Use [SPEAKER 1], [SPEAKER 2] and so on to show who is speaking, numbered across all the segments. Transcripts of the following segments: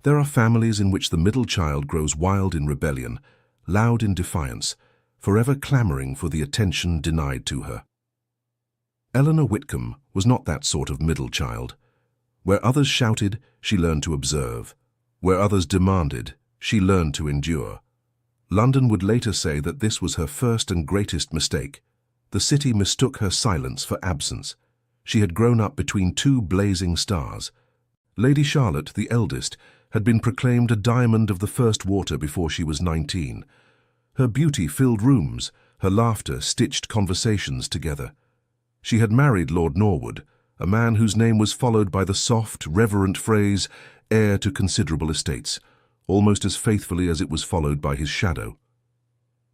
[SPEAKER 1] There are families in which the middle child grows wild in rebellion, loud in defiance, forever clamoring for the attention denied to her. Eleanor Whitcomb was not that sort of middle child. Where others shouted, she learned to observe. Where others demanded, she learned to endure. London would later say that this was her first and greatest mistake. The city mistook her silence for absence. She had grown up between two blazing stars. Lady Charlotte, the eldest, had been proclaimed a diamond of the first water before she was 19. Her beauty filled rooms, her laughter stitched conversations together. She had married Lord Norwood, a man whose name was followed by the soft, reverent phrase, heir to considerable estates, almost as faithfully as it was followed by his shadow.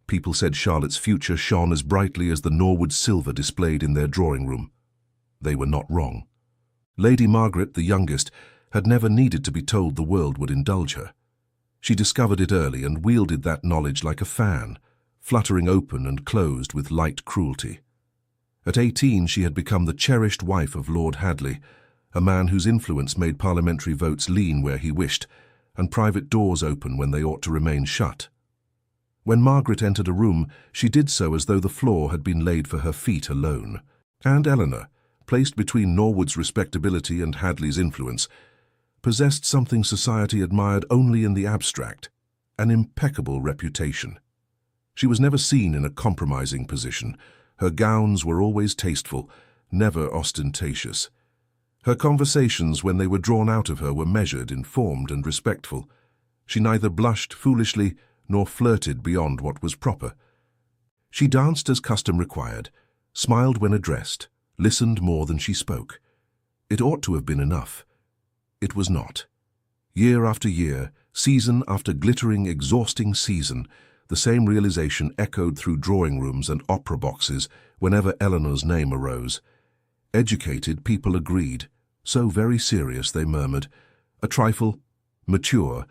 [SPEAKER 1] People said Charlotte's future shone as brightly as the Norwood silver displayed in their drawing-room. They were not wrong. Lady Margaret, the youngest, had never needed to be told the world would indulge her. She discovered it early and wielded that knowledge like a fan, fluttering open and closed with light cruelty. At 18, she had become the cherished wife of Lord Hadley, a man whose influence made parliamentary votes lean where he wished, and private doors open when they ought to remain shut. When Margaret entered a room, she did so as though the floor had been laid for her feet alone. And Eleanor, placed between Norwood's respectability and Hadley's influence, possessed something society admired only in the abstract, an impeccable reputation. She was never seen in a compromising position. Her gowns were always tasteful, never ostentatious. Her conversations, when they were drawn out of her, were measured, informed, and respectful. She neither blushed foolishly nor flirted beyond what was proper. She danced as custom required, smiled when addressed, listened more than she spoke. It ought to have been enough. It was not. Year after year, season after glittering, exhausting season, the same realization echoed through drawing-rooms and opera boxes whenever Eleanor's name arose. Educated people agreed, so very serious, they murmured, a trifle, mature,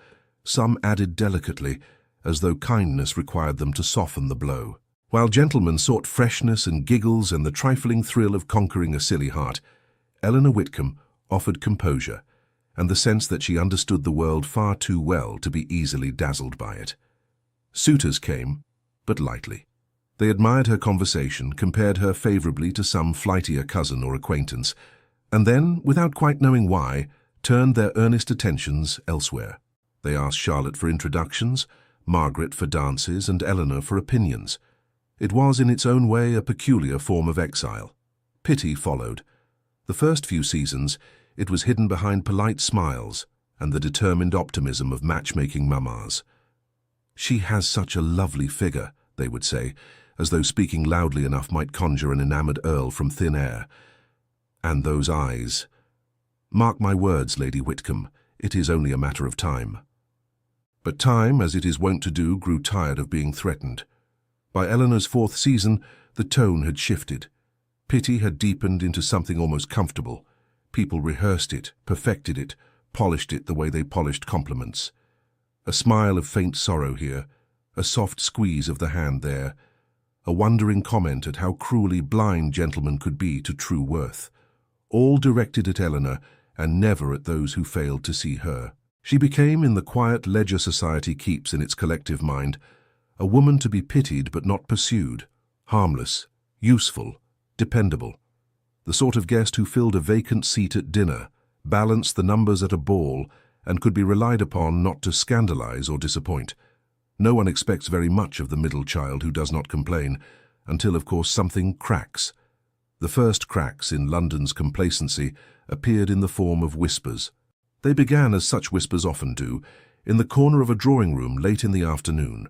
[SPEAKER 1] some added delicately, as though kindness required them to soften the blow. While gentlemen sought freshness and giggles and the trifling thrill of conquering a silly heart, Eleanor Whitcomb offered composure, and the sense that she understood the world far too well to be easily dazzled by it. Suitors came, but lightly. They admired her conversation, compared her favorably to some flightier cousin or acquaintance, and then, without quite knowing why, turned their earnest attentions elsewhere. They asked Charlotte for introductions, Margaret for dances, and Eleanor for opinions. It was in its own way a peculiar form of exile. Pity followed. The first few seasons, it was hidden behind polite smiles and the determined optimism of matchmaking mammas. "She has such a lovely figure," they would say, as though speaking loudly enough might conjure an enamoured earl from thin air. "And those eyes. Mark my words, Lady Whitcomb, it is only a matter of time." But time, as it is wont to do, grew tired of being threatened. By Eleanor's fourth season, the tone had shifted. Pity had deepened into something almost comfortable. People rehearsed it, perfected it, polished it the way they polished compliments. A smile of faint sorrow here, a soft squeeze of the hand there, a wondering comment at how cruelly blind gentlemen could be to true worth, all directed at Eleanor and never at those who failed to see her. She became, in the quiet ledger society keeps in its collective mind, a woman to be pitied but not pursued, harmless, useful, dependable. The sort of guest who filled a vacant seat at dinner, balanced the numbers at a ball, and could be relied upon not to scandalize or disappoint. No one expects very much of the middle child who does not complain, until, of course, something cracks. The first cracks in London's complacency appeared in the form of whispers. They began, as such whispers often do, in the corner of a drawing-room late in the afternoon,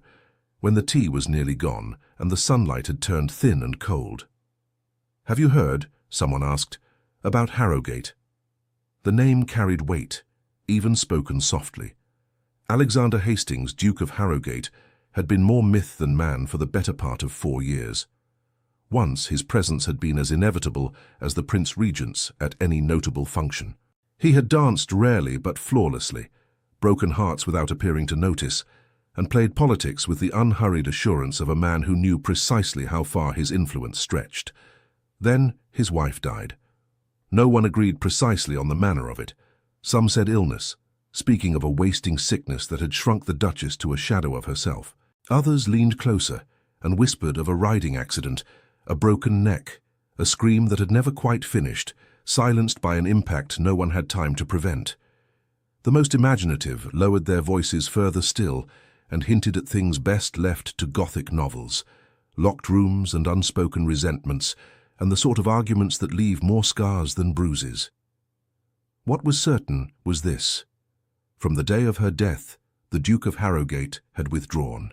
[SPEAKER 1] when the tea was nearly gone and the sunlight had turned thin and cold. "Have you heard," someone asked, "about Harrowgate?" The name carried weight, even spoken softly. Alexander Hastings, Duke of Harrowgate, had been more myth than man for the better part of 4 years. Once his presence had been as inevitable as the Prince Regent's at any notable function. He had danced rarely but flawlessly, broken hearts without appearing to notice, and played politics with the unhurried assurance of a man who knew precisely how far his influence stretched. Then his wife died. No one agreed precisely on the manner of it. Some said illness, speaking of a wasting sickness that had shrunk the Duchess to a shadow of herself. Others leaned closer and whispered of a riding accident, a broken neck, a scream that had never quite finished, silenced by an impact no one had time to prevent. The most imaginative lowered their voices further still and hinted at things best left to Gothic novels, locked rooms and unspoken resentments, and the sort of arguments that leave more scars than bruises. What was certain was this. From the day of her death, the Duke of Harrowgate had withdrawn.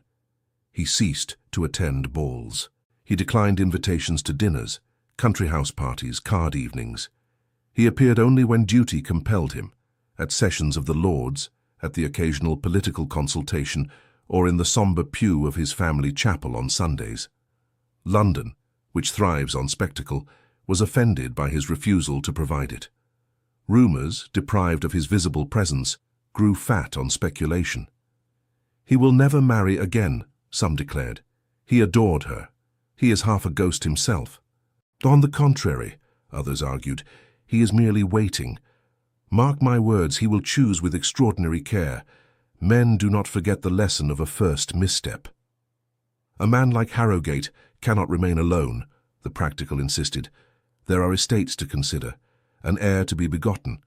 [SPEAKER 1] He ceased to attend balls. He declined invitations to dinners, country house parties, card evenings. He appeared only when duty compelled him, at sessions of the Lords, at the occasional political consultation, or in the sombre pew of his family chapel on Sundays. London, which thrives on spectacle, was offended by his refusal to provide it. Rumours, deprived of his visible presence, grew fat on speculation. He will never marry again, some declared. He adored her. He is half a ghost himself. On the contrary, others argued, he is merely waiting. Mark my words, he will choose with extraordinary care. Men do not forget the lesson of a first misstep. A man like Harrowgate cannot remain alone, the practical insisted. There are estates to consider, an heir to be begotten.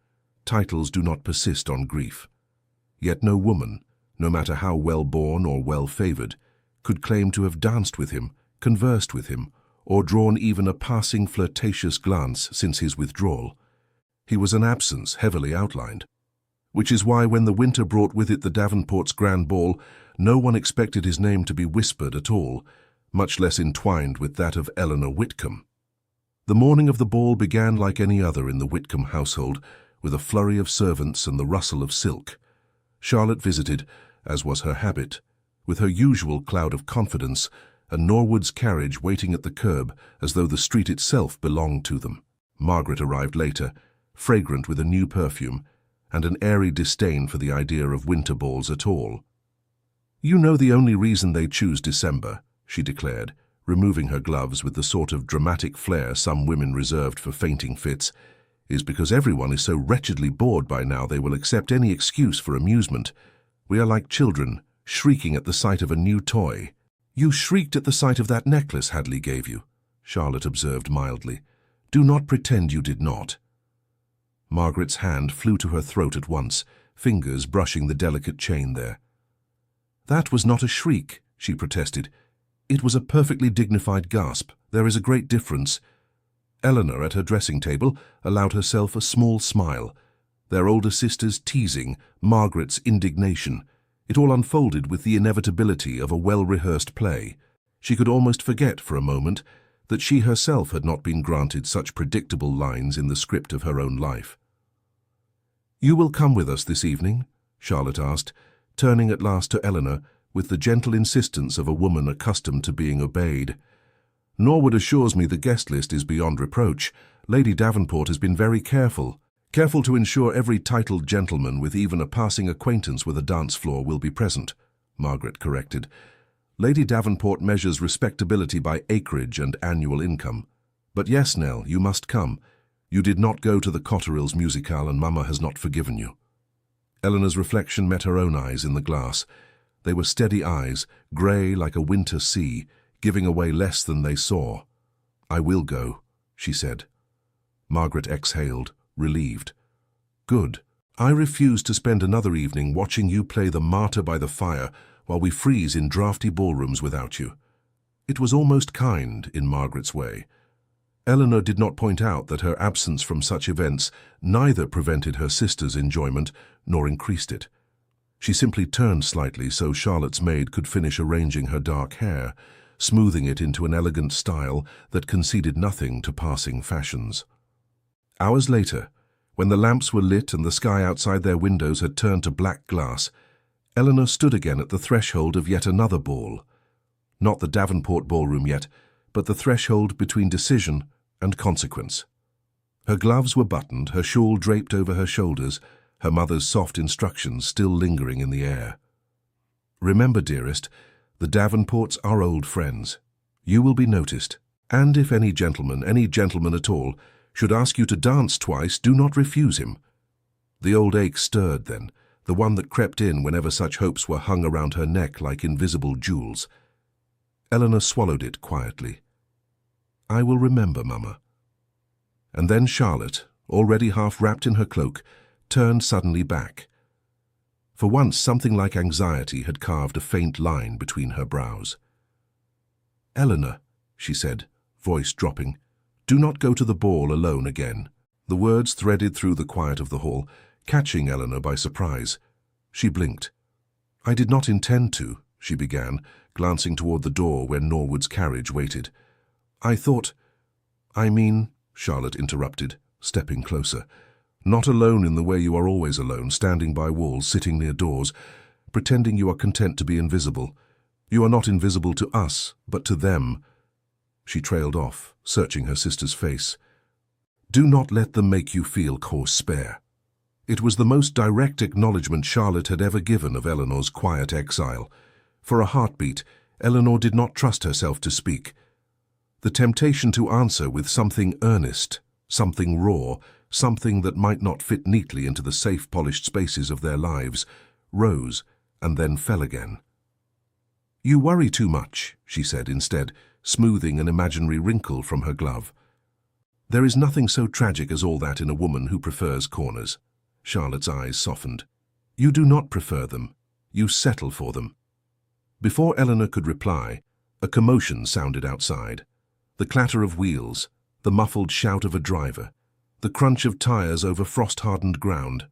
[SPEAKER 1] Titles do not persist on grief. Yet no woman, no matter how well-born or well-favoured, could claim to have danced with him, conversed with him, or drawn even a passing flirtatious glance since his withdrawal. He was an absence heavily outlined. Which is why when the winter brought with it the Davenports' grand ball, no one expected his name to be whispered at all, much less entwined with that of Eleanor Whitcomb. The morning of the ball began like any other in the Whitcomb household, with a flurry of servants and the rustle of silk. Charlotte visited, as was her habit, with her usual cloud of confidence, and Norwood's carriage waiting at the curb as though the street itself belonged to them. Margaret arrived later, fragrant with a new perfume, and an airy disdain for the idea of winter balls at all. "You know the only reason they choose December," she declared, removing her gloves with the sort of dramatic flair some women reserved for fainting fits, "is because everyone is so wretchedly bored by now they will accept any excuse for amusement. We are like children, shrieking at the sight of a new toy." "You shrieked at the sight of that necklace Hadley gave you," Charlotte observed mildly. "Do not pretend you did not." Margaret's hand flew to her throat at once, fingers brushing the delicate chain there. "That was not a shriek," she protested. "It was a perfectly dignified gasp. There is a great difference." Eleanor, at her dressing table, allowed herself a small smile. Their older sister's teasing, Margaret's indignation. It all unfolded with the inevitability of a well-rehearsed play. She could almost forget for a moment that she herself had not been granted such predictable lines in the script of her own life. "You will come with us this evening?" Charlotte asked, turning at last to Eleanor with the gentle insistence of a woman accustomed to being obeyed. "Norwood assures me the guest list is beyond reproach. Lady Davenport has been very careful to ensure every titled gentleman with even a passing acquaintance with a dance floor will be present," Margaret corrected. "Lady Davenport measures respectability by acreage and annual income. But yes, Nell, you must come. You did not go to the Cotterills musicale and Mamma has not forgiven you." Eleanor's reflection met her own eyes in the glass. They were steady eyes, grey like a winter sea, giving away less than they saw. "I will go," she said. Margaret exhaled, relieved. "Good. I refuse to spend another evening watching you play the martyr by the fire while we freeze in draughty ballrooms without you." It was almost kind in Margaret's way. Eleanor did not point out that her absence from such events neither prevented her sister's enjoyment nor increased it. She simply turned slightly so Charlotte's maid could finish arranging her dark hair, smoothing it into an elegant style that conceded nothing to passing fashions. Hours later, when the lamps were lit and the sky outside their windows had turned to black glass, Eleanor stood again at the threshold of yet another ball. Not the Davenport ballroom yet, but the threshold between decision and consequence. Her gloves were buttoned, her shawl draped over her shoulders, her mother's soft instructions still lingering in the air. "Remember, dearest, the Davenports are old friends. You will be noticed, and if any gentleman at all, should ask you to dance twice, do not refuse him." The old ache stirred then, the one that crept in whenever such hopes were hung around her neck like invisible jewels. Eleanor swallowed it quietly. "I will remember, Mama." And then Charlotte, already half wrapped in her cloak, turned suddenly back. For once, something like anxiety had carved a faint line between her brows. "Eleanor," she said, voice dropping, "do not go to the ball alone again." The words threaded through the quiet of the hall, catching Eleanor by surprise. She blinked. "I did not intend to," she began, glancing toward the door where Norwood's carriage waited. "I thought—" "I mean," Charlotte interrupted, stepping closer, "not alone in the way you are always alone, standing by walls, sitting near doors, pretending you are content to be invisible. You are not invisible to us, but to them." She trailed off, searching her sister's face. "Do not let them make you feel coarse spare." It was the most direct acknowledgement Charlotte had ever given of Eleanor's quiet exile. For a heartbeat, Eleanor did not trust herself to speak. The temptation to answer with something earnest, something raw, something that might not fit neatly into the safe, polished spaces of their lives, rose and then fell again. "You worry too much," she said instead, smoothing an imaginary wrinkle from her glove. "There is nothing so tragic as all that in a woman who prefers corners." Charlotte's eyes softened. "You do not prefer them. You settle for them." Before Eleanor could reply, a commotion sounded outside. The clatter of wheels, the muffled shout of a driver, the crunch of tires over frost-hardened ground.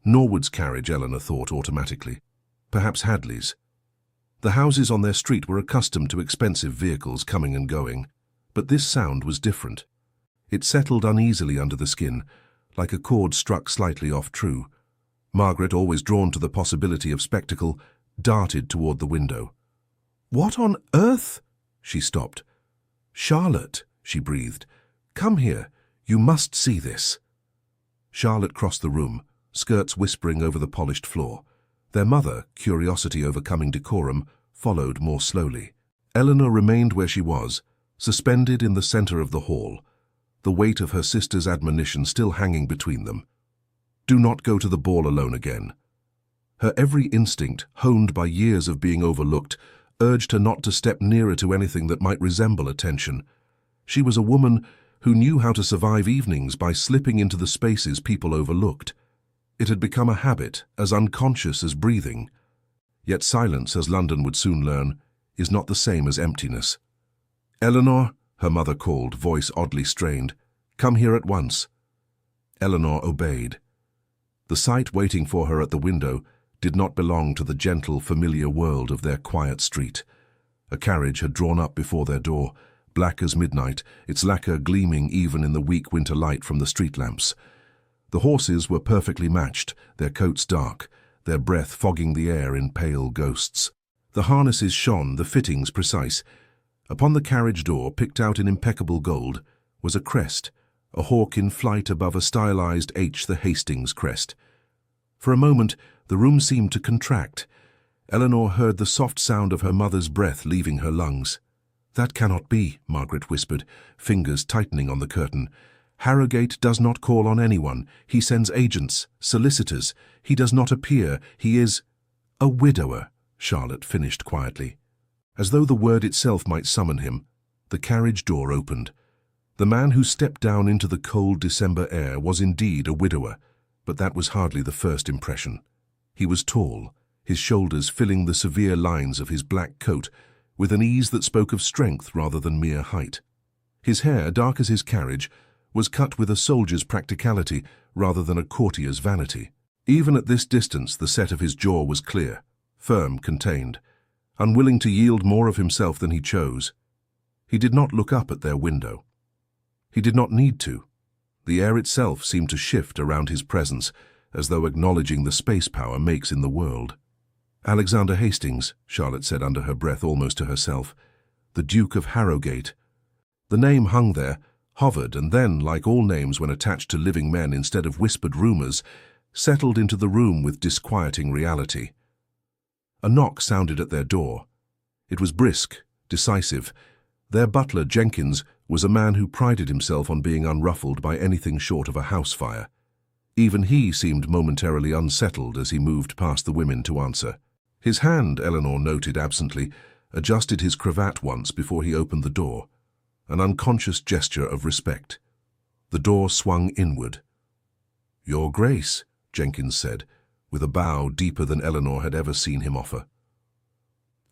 [SPEAKER 1] Norwood's carriage, Eleanor thought automatically. Perhaps Hadley's. The houses on their street were accustomed to expensive vehicles coming and going, but this sound was different. It settled uneasily under the skin, like a chord struck slightly off true. Margaret, always drawn to the possibility of spectacle, darted toward the window. "What on earth?" She stopped. "Charlotte," she breathed, "come here. You must see this." Charlotte crossed the room, skirts whispering over the polished floor. Their mother, curiosity overcoming decorum, followed more slowly. Eleanor remained where she was, suspended in the center of the hall, the weight of her sister's admonition still hanging between them. Do not go to the ball alone again. Her every instinct, honed by years of being overlooked, urged her not to step nearer to anything that might resemble attention. She was a woman who knew how to survive evenings by slipping into the spaces people overlooked. It had become a habit, as unconscious as breathing. Yet silence, as London would soon learn, is not the same as emptiness. "Eleanor," her mother called, voice oddly strained, "come here at once." Eleanor obeyed. The sight waiting for her at the window did not belong to the gentle, familiar world of their quiet street. A carriage had drawn up before their door, black as midnight, its lacquer gleaming even in the weak winter light from the street lamps. The horses were perfectly matched, their coats dark, their breath fogging the air in pale ghosts. The harnesses shone, the fittings precise. Upon the carriage door, picked out in impeccable gold, was a crest, a hawk in flight above a stylized H, the Hastings crest. For a moment, the room seemed to contract. Eleanor heard the soft sound of her mother's breath leaving her lungs. "That cannot be," Margaret whispered, fingers tightening on the curtain. "Harrogate does not call on anyone. He sends agents, solicitors. He does not appear. He is—" "A widower," Charlotte finished quietly. As though the word itself might summon him, the carriage door opened. The man who stepped down into the cold December air was indeed a widower, but that was hardly the first impression. He was tall, his shoulders filling the severe lines of his black coat, with an ease that spoke of strength rather than mere height. His hair, dark as his carriage, was cut with a soldier's practicality rather than a courtier's vanity. Even at this distance, the set of his jaw was clear, firm, contained, unwilling to yield more of himself than he chose. He did not look up at their window. He did not need to. The air itself seemed to shift around his presence, as though acknowledging the space power makes in the world. "Alexander Hastings," Charlotte said under her breath almost to herself. "The Duke of Harrogate." The name hung there, hovered, and then, like all names when attached to living men instead of whispered rumors, settled into the room with disquieting reality. A knock sounded at their door. It was brisk, decisive. Their butler, Jenkins, was a man who prided himself on being unruffled by anything short of a house fire. Even he seemed momentarily unsettled as he moved past the women to answer. His hand, Eleanor noted absently, adjusted his cravat once before he opened the door, an unconscious gesture of respect. The door swung inward. "Your Grace," Jenkins said, with a bow deeper than Eleanor had ever seen him offer.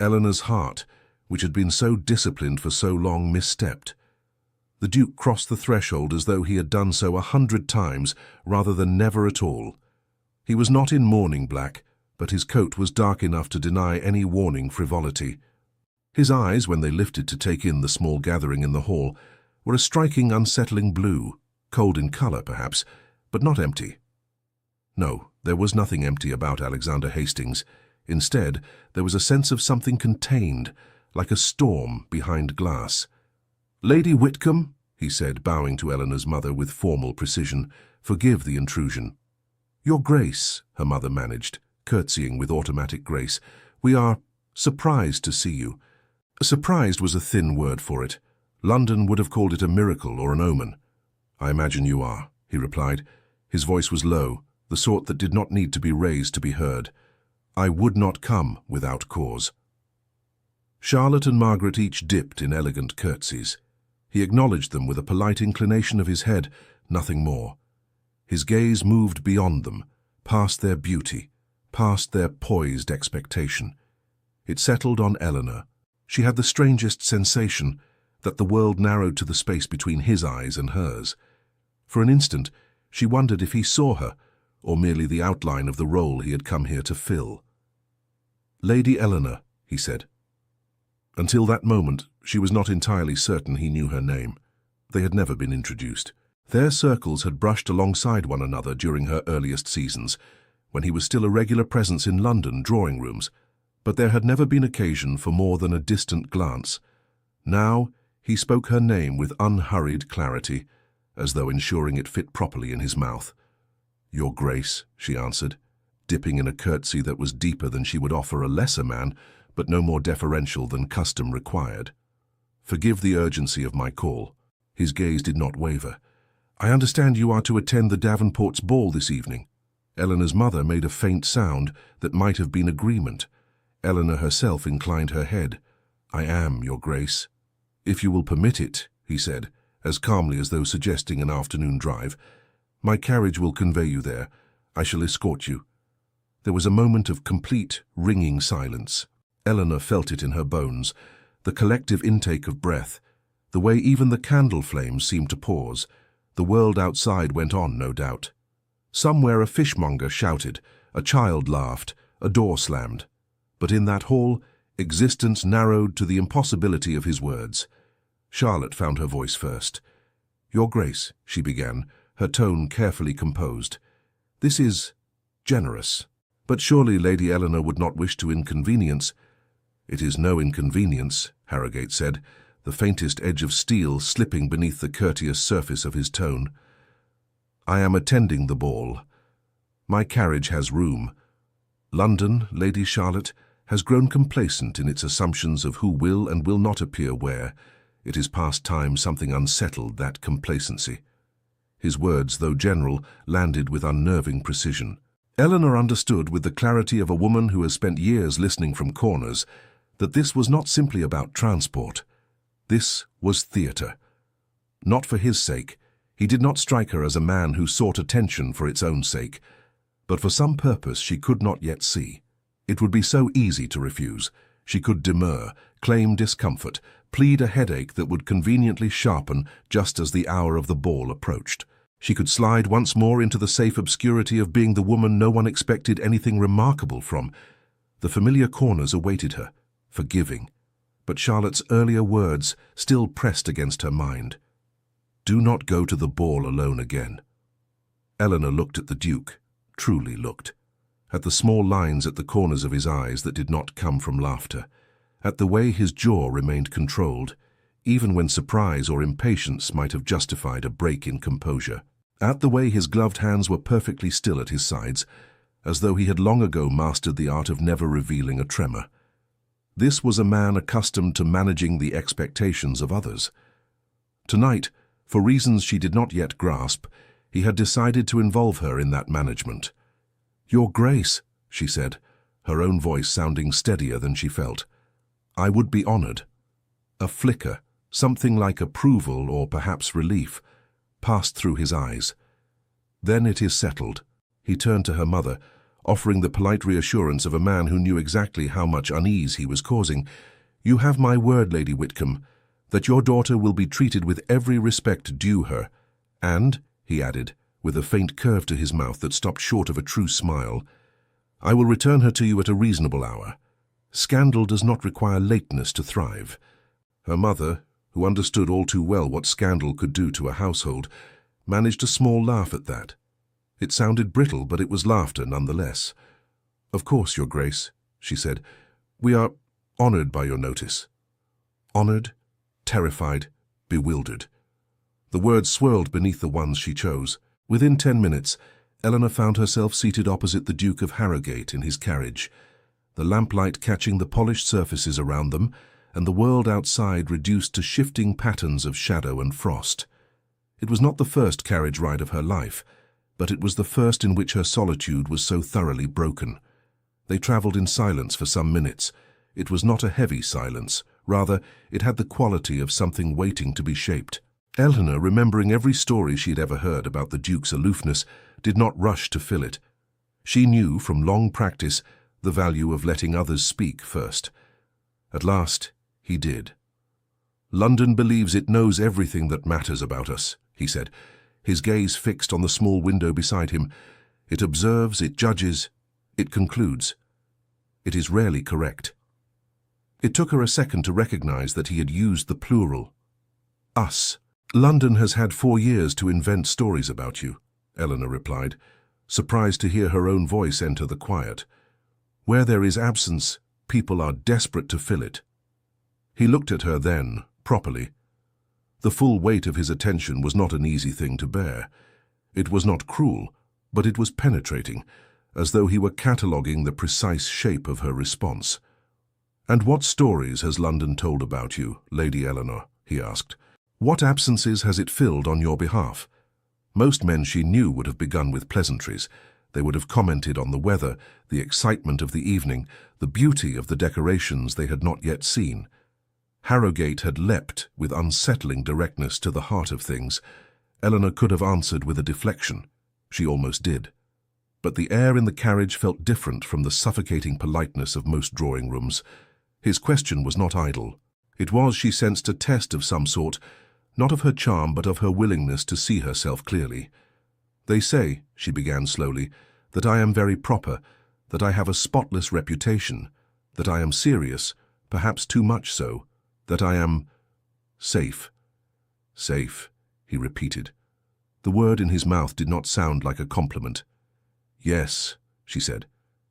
[SPEAKER 1] Eleanor's heart, which had been so disciplined for so long, misstepped. The Duke crossed the threshold as though he had done so 100 times rather than never at all. He was not in mourning black, but his coat was dark enough to deny any warning frivolity. His eyes, when they lifted to take in the small gathering in the hall, were a striking, unsettling blue, cold in colour perhaps, but not empty. No, there was nothing empty about Alexander Hastings. Instead, there was a sense of something contained, like a storm behind glass. "Lady Whitcomb," he said, bowing to Eleanor's mother with formal precision, "forgive the intrusion." "Your Grace," her mother managed, curtsying with automatic grace, "we are surprised to see you." Surprised was a thin word for it. London would have called it a miracle or an omen. "I imagine you are," he replied. His voice was low, the sort that did not need to be raised to be heard. "I would not come without cause." Charlotte and Margaret each dipped in elegant curtsies. He acknowledged them with a polite inclination of his head, nothing more. His gaze moved beyond them, past their beauty, past their poised expectation. It settled on Eleanor. She had the strangest sensation that the world narrowed to the space between his eyes and hers. For an instant, she wondered if he saw her, or merely the outline of the role he had come here to fill. "Lady Eleanor," he said. Until that moment, she was not entirely certain he knew her name. They had never been introduced. Their circles had brushed alongside one another during her earliest seasons, when he was still a regular presence in London drawing rooms, but there had never been occasion for more than a distant glance. Now, he spoke her name with unhurried clarity, as though ensuring it fit properly in his mouth. "Your Grace," she answered, dipping in a curtsy that was deeper than she would offer a lesser man, but no more deferential than custom required. "Forgive the urgency of my call." His gaze did not waver. "I understand you are to attend the Davenports' ball this evening." Eleanor's mother made a faint sound that might have been agreement. Eleanor herself inclined her head. "I am, Your Grace." "If you will permit it," he said, as calmly as though suggesting an afternoon drive. "My carriage will convey you there. I shall escort you." There was a moment of complete, ringing silence. Eleanor felt it in her bones, the collective intake of breath, the way even the candle flames seemed to pause. The world outside went on, no doubt. Somewhere a fishmonger shouted, a child laughed, a door slammed. But in that hall, existence narrowed to the impossibility of his words. Charlotte found her voice first. "Your Grace," she began, her tone carefully composed. "This is generous. But surely Lady Eleanor would not wish to inconvenience—" "It is no inconvenience," Harrogate said, the faintest edge of steel slipping beneath the courteous surface of his tone. "I am attending the ball. My carriage has room. London, Lady Charlotte, has grown complacent in its assumptions of who will and will not appear where. It is past time something unsettled that complacency." His words, though general, landed with unnerving precision. Eleanor understood with the clarity of a woman who has spent years listening from corners that this was not simply about transport. This was theatre. Not for his sake. He did not strike her as a man who sought attention for its own sake, but for some purpose she could not yet see. It would be so easy to refuse. She could demur, claim discomfort, plead a headache that would conveniently sharpen just as the hour of the ball approached. She could slide once more into the safe obscurity of being the woman no one expected anything remarkable from. The familiar corners awaited her, forgiving. But Charlotte's earlier words still pressed against her mind. "Do not go to the ball alone again." Eleanor looked at the Duke, truly looked. At the small lines at the corners of his eyes that did not come from laughter. At the way his jaw remained controlled, even when surprise or impatience might have justified a break in composure. At the way his gloved hands were perfectly still at his sides, as though he had long ago mastered the art of never revealing a tremor. This was a man accustomed to managing the expectations of others. Tonight, for reasons she did not yet grasp, He had decided to involve her in that management. "Your Grace," she said, her own voice sounding steadier than she felt. "I would be honored." A flicker, something like approval or perhaps relief, passed through his eyes. "Then it is settled." He turned to her mother, offering the polite reassurance of a man who knew exactly how much unease he was causing. "You have my word, Lady Whitcomb, that your daughter will be treated with every respect due her. And," he added, with a faint curve to his mouth that stopped short of a true smile, "I will return her to you at a reasonable hour. Scandal does not require lateness to thrive." Her mother, who understood all too well what scandal could do to a household, managed a small laugh at that. It sounded brittle, but it was laughter nonetheless. "Of course, Your Grace," she said. "We are honored by your notice." Honored, terrified, bewildered. The words swirled beneath the ones she chose. Within 10 minutes, Eleanor found herself seated opposite the Duke of Harrogate in his carriage, the lamplight catching the polished surfaces around them, and the world outside reduced to shifting patterns of shadow and frost. It was not the first carriage ride of her life, but it was the first in which her solitude was so thoroughly broken. They travelled in silence for some minutes. It was not a heavy silence. Rather, it had the quality of something waiting to be shaped. Eleanor, remembering every story she had ever heard about the Duke's aloofness, did not rush to fill it. She knew, from long practice, the value of letting others speak first. At last, he did. "London believes it knows everything that matters about us," he said, his gaze fixed on the small window beside him. "It observes, it judges, it concludes. It is rarely correct." It took her a second to recognize that he had used the plural. "Us." "London has had 4 years to invent stories about you," Eleanor replied, surprised to hear her own voice enter the quiet. "Where there is absence, people are desperate to fill it." He looked at her then, properly. The full weight of his attention was not an easy thing to bear. It was not cruel, but it was penetrating, as though he were cataloguing the precise shape of her response. "And what stories has London told about you, Lady Eleanor?" he asked. "What absences has it filled on your behalf?" Most men she knew would have begun with pleasantries. They would have commented on the weather, the excitement of the evening, the beauty of the decorations they had not yet seen. Harrogate had leapt with unsettling directness to the heart of things. Eleanor could have answered with a deflection. She almost did. But the air in the carriage felt different from the suffocating politeness of most drawing rooms. His question was not idle. It was, she sensed, a test of some sort, not of her charm but of her willingness to see herself clearly. "They say," she began slowly, "that I am very proper, that I have a spotless reputation, that I am serious, perhaps too much so, that I am safe." "Safe," he repeated. The word in his mouth did not sound like a compliment. "Yes," she said,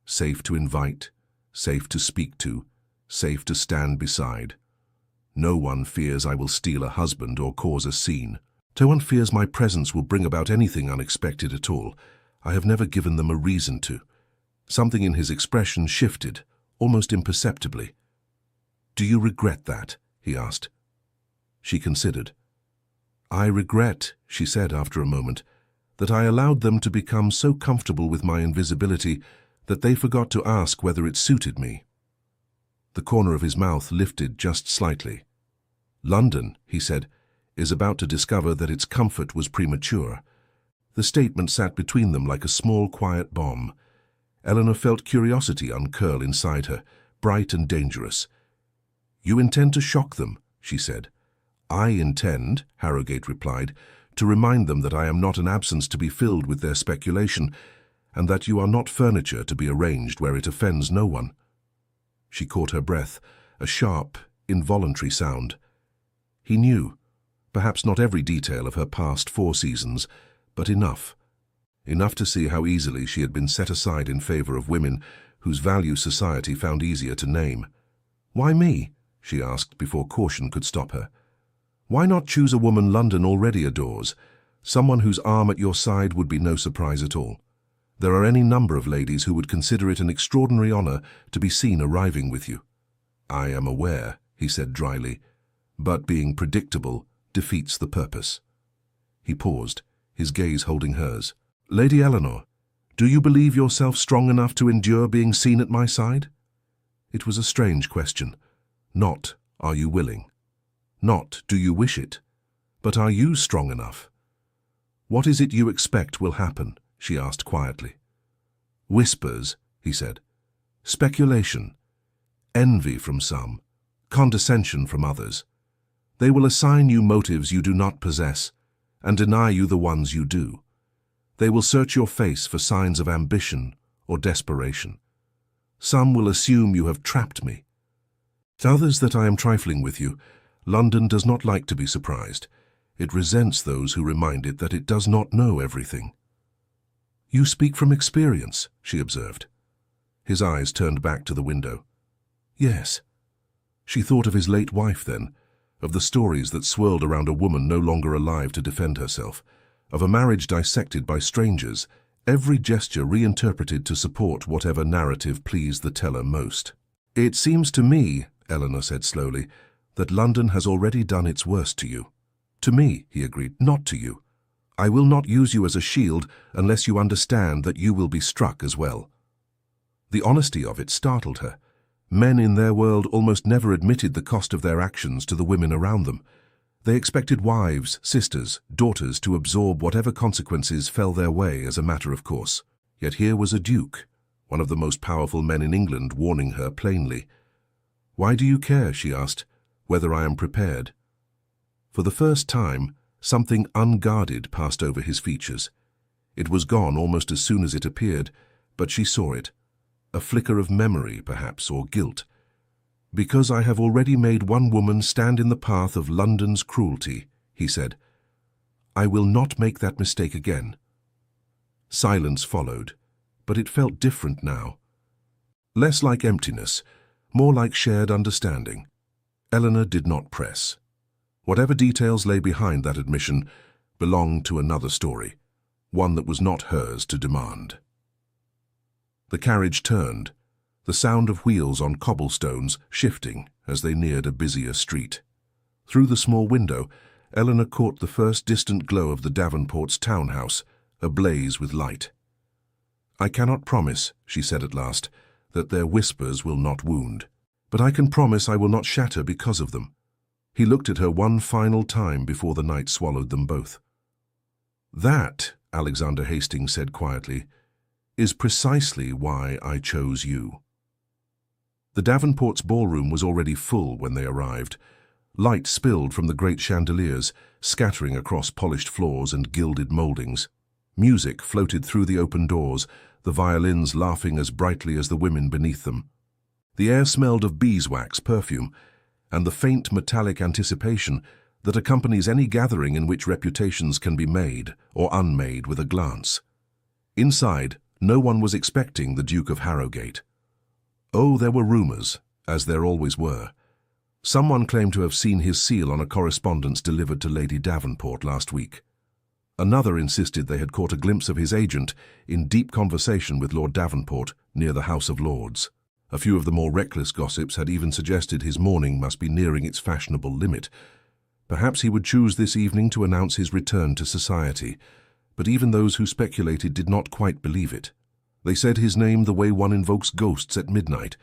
[SPEAKER 1] "safe to invite, safe to speak to, safe to stand beside. No one fears I will steal a husband or cause a scene. No one fears my presence will bring about anything unexpected at all. I have never given them a reason to." Something in his expression shifted, almost imperceptibly. "Do you regret that?" he asked. She considered. "I regret," she said after a moment, "that I allowed them to become so comfortable with my invisibility that they forgot to ask whether it suited me." The corner of his mouth lifted just slightly. "London," he said, "is about to discover that its comfort was premature." The statement sat between them like a small, quiet bomb. Eleanor felt curiosity uncurl inside her, bright and dangerous. "You intend to shock them," she said. "I intend," Harrogate replied, "to remind them that I am not an absence to be filled with their speculation, and that you are not furniture to be arranged where it offends no one." She caught her breath, a sharp, involuntary sound. He knew, perhaps not every detail of her past 4 seasons, but enough. Enough to see how easily she had been set aside in favor of women whose value society found easier to name. "Why me?" she asked before caution could stop her. "Why not choose a woman London already adores, someone whose arm at your side would be no surprise at all? There are any number of ladies who would consider it an extraordinary honor to be seen arriving with you." "I am aware," he said dryly, "but being predictable defeats the purpose." He paused, his gaze holding hers. "Lady Eleanor, do you believe yourself strong enough to endure being seen at my side?" It was a strange question. Not, "Are you willing?" Not, "Do you wish it?" But "Are you strong enough?" "What is it you expect will happen?" she asked quietly. "Whispers," he said. "Speculation. Envy from some. Condescension from others. They will assign you motives you do not possess and deny you the ones you do. They will search your face for signs of ambition or desperation. Some will assume you have trapped me. To others that I am trifling with you. London does not like to be surprised. It resents those who remind it that it does not know everything." "You speak from experience," she observed. His eyes turned back to the window. "Yes." She thought of his late wife then, of the stories that swirled around a woman no longer alive to defend herself, of a marriage dissected by strangers, every gesture reinterpreted to support whatever narrative pleased the teller most. "It seems to me," Eleanor said slowly, "that London has already done its worst to you." "To me," he agreed, "not to you. I will not use you as a shield unless you understand that you will be struck as well." The honesty of it startled her. Men in their world almost never admitted the cost of their actions to the women around them. They expected wives, sisters, daughters to absorb whatever consequences fell their way as a matter of course. Yet here was a duke, one of the most powerful men in England, warning her plainly. "Why do you care," she asked, "whether I am prepared?" For the first time, something unguarded passed over his features. It was gone almost as soon as it appeared, but she saw it. A flicker of memory, perhaps, or guilt. "Because I have already made one woman stand in the path of London's cruelty," he said. "I will not make that mistake again." Silence followed, but it felt different now. Less like emptiness, more like shared understanding. Eleanor did not press. Whatever details lay behind that admission belonged to another story, one that was not hers to demand. The carriage turned, the sound of wheels on cobblestones shifting as they neared a busier street. Through the small window, Eleanor caught the first distant glow of the Davenports' townhouse, ablaze with light. "I cannot promise," she said at last, "that their whispers will not wound. But I can promise I will not shatter because of them." He looked at her one final time before the night swallowed them both. "That," Alexander Hastings said quietly, "is precisely why I chose you." The Davenports' ballroom was already full when they arrived. Light spilled from the great chandeliers, scattering across polished floors and gilded mouldings. Music floated through the open doors, the violins laughing as brightly as the women beneath them. The air smelled of beeswax perfume, and the faint metallic anticipation that accompanies any gathering in which reputations can be made or unmade with a glance. Inside, no one was expecting the Duke of Harrowgate. Oh, there were rumours, as there always were. Someone claimed to have seen his seal on a correspondence delivered to Lady Davenport last week. Another insisted they had caught a glimpse of his agent in deep conversation with Lord Davenport near the House of Lords. A few of the more reckless gossips had even suggested his mourning must be nearing its fashionable limit. Perhaps he would choose this evening to announce his return to society, but even those who speculated did not quite believe it. They said his name the way one invokes ghosts at midnight,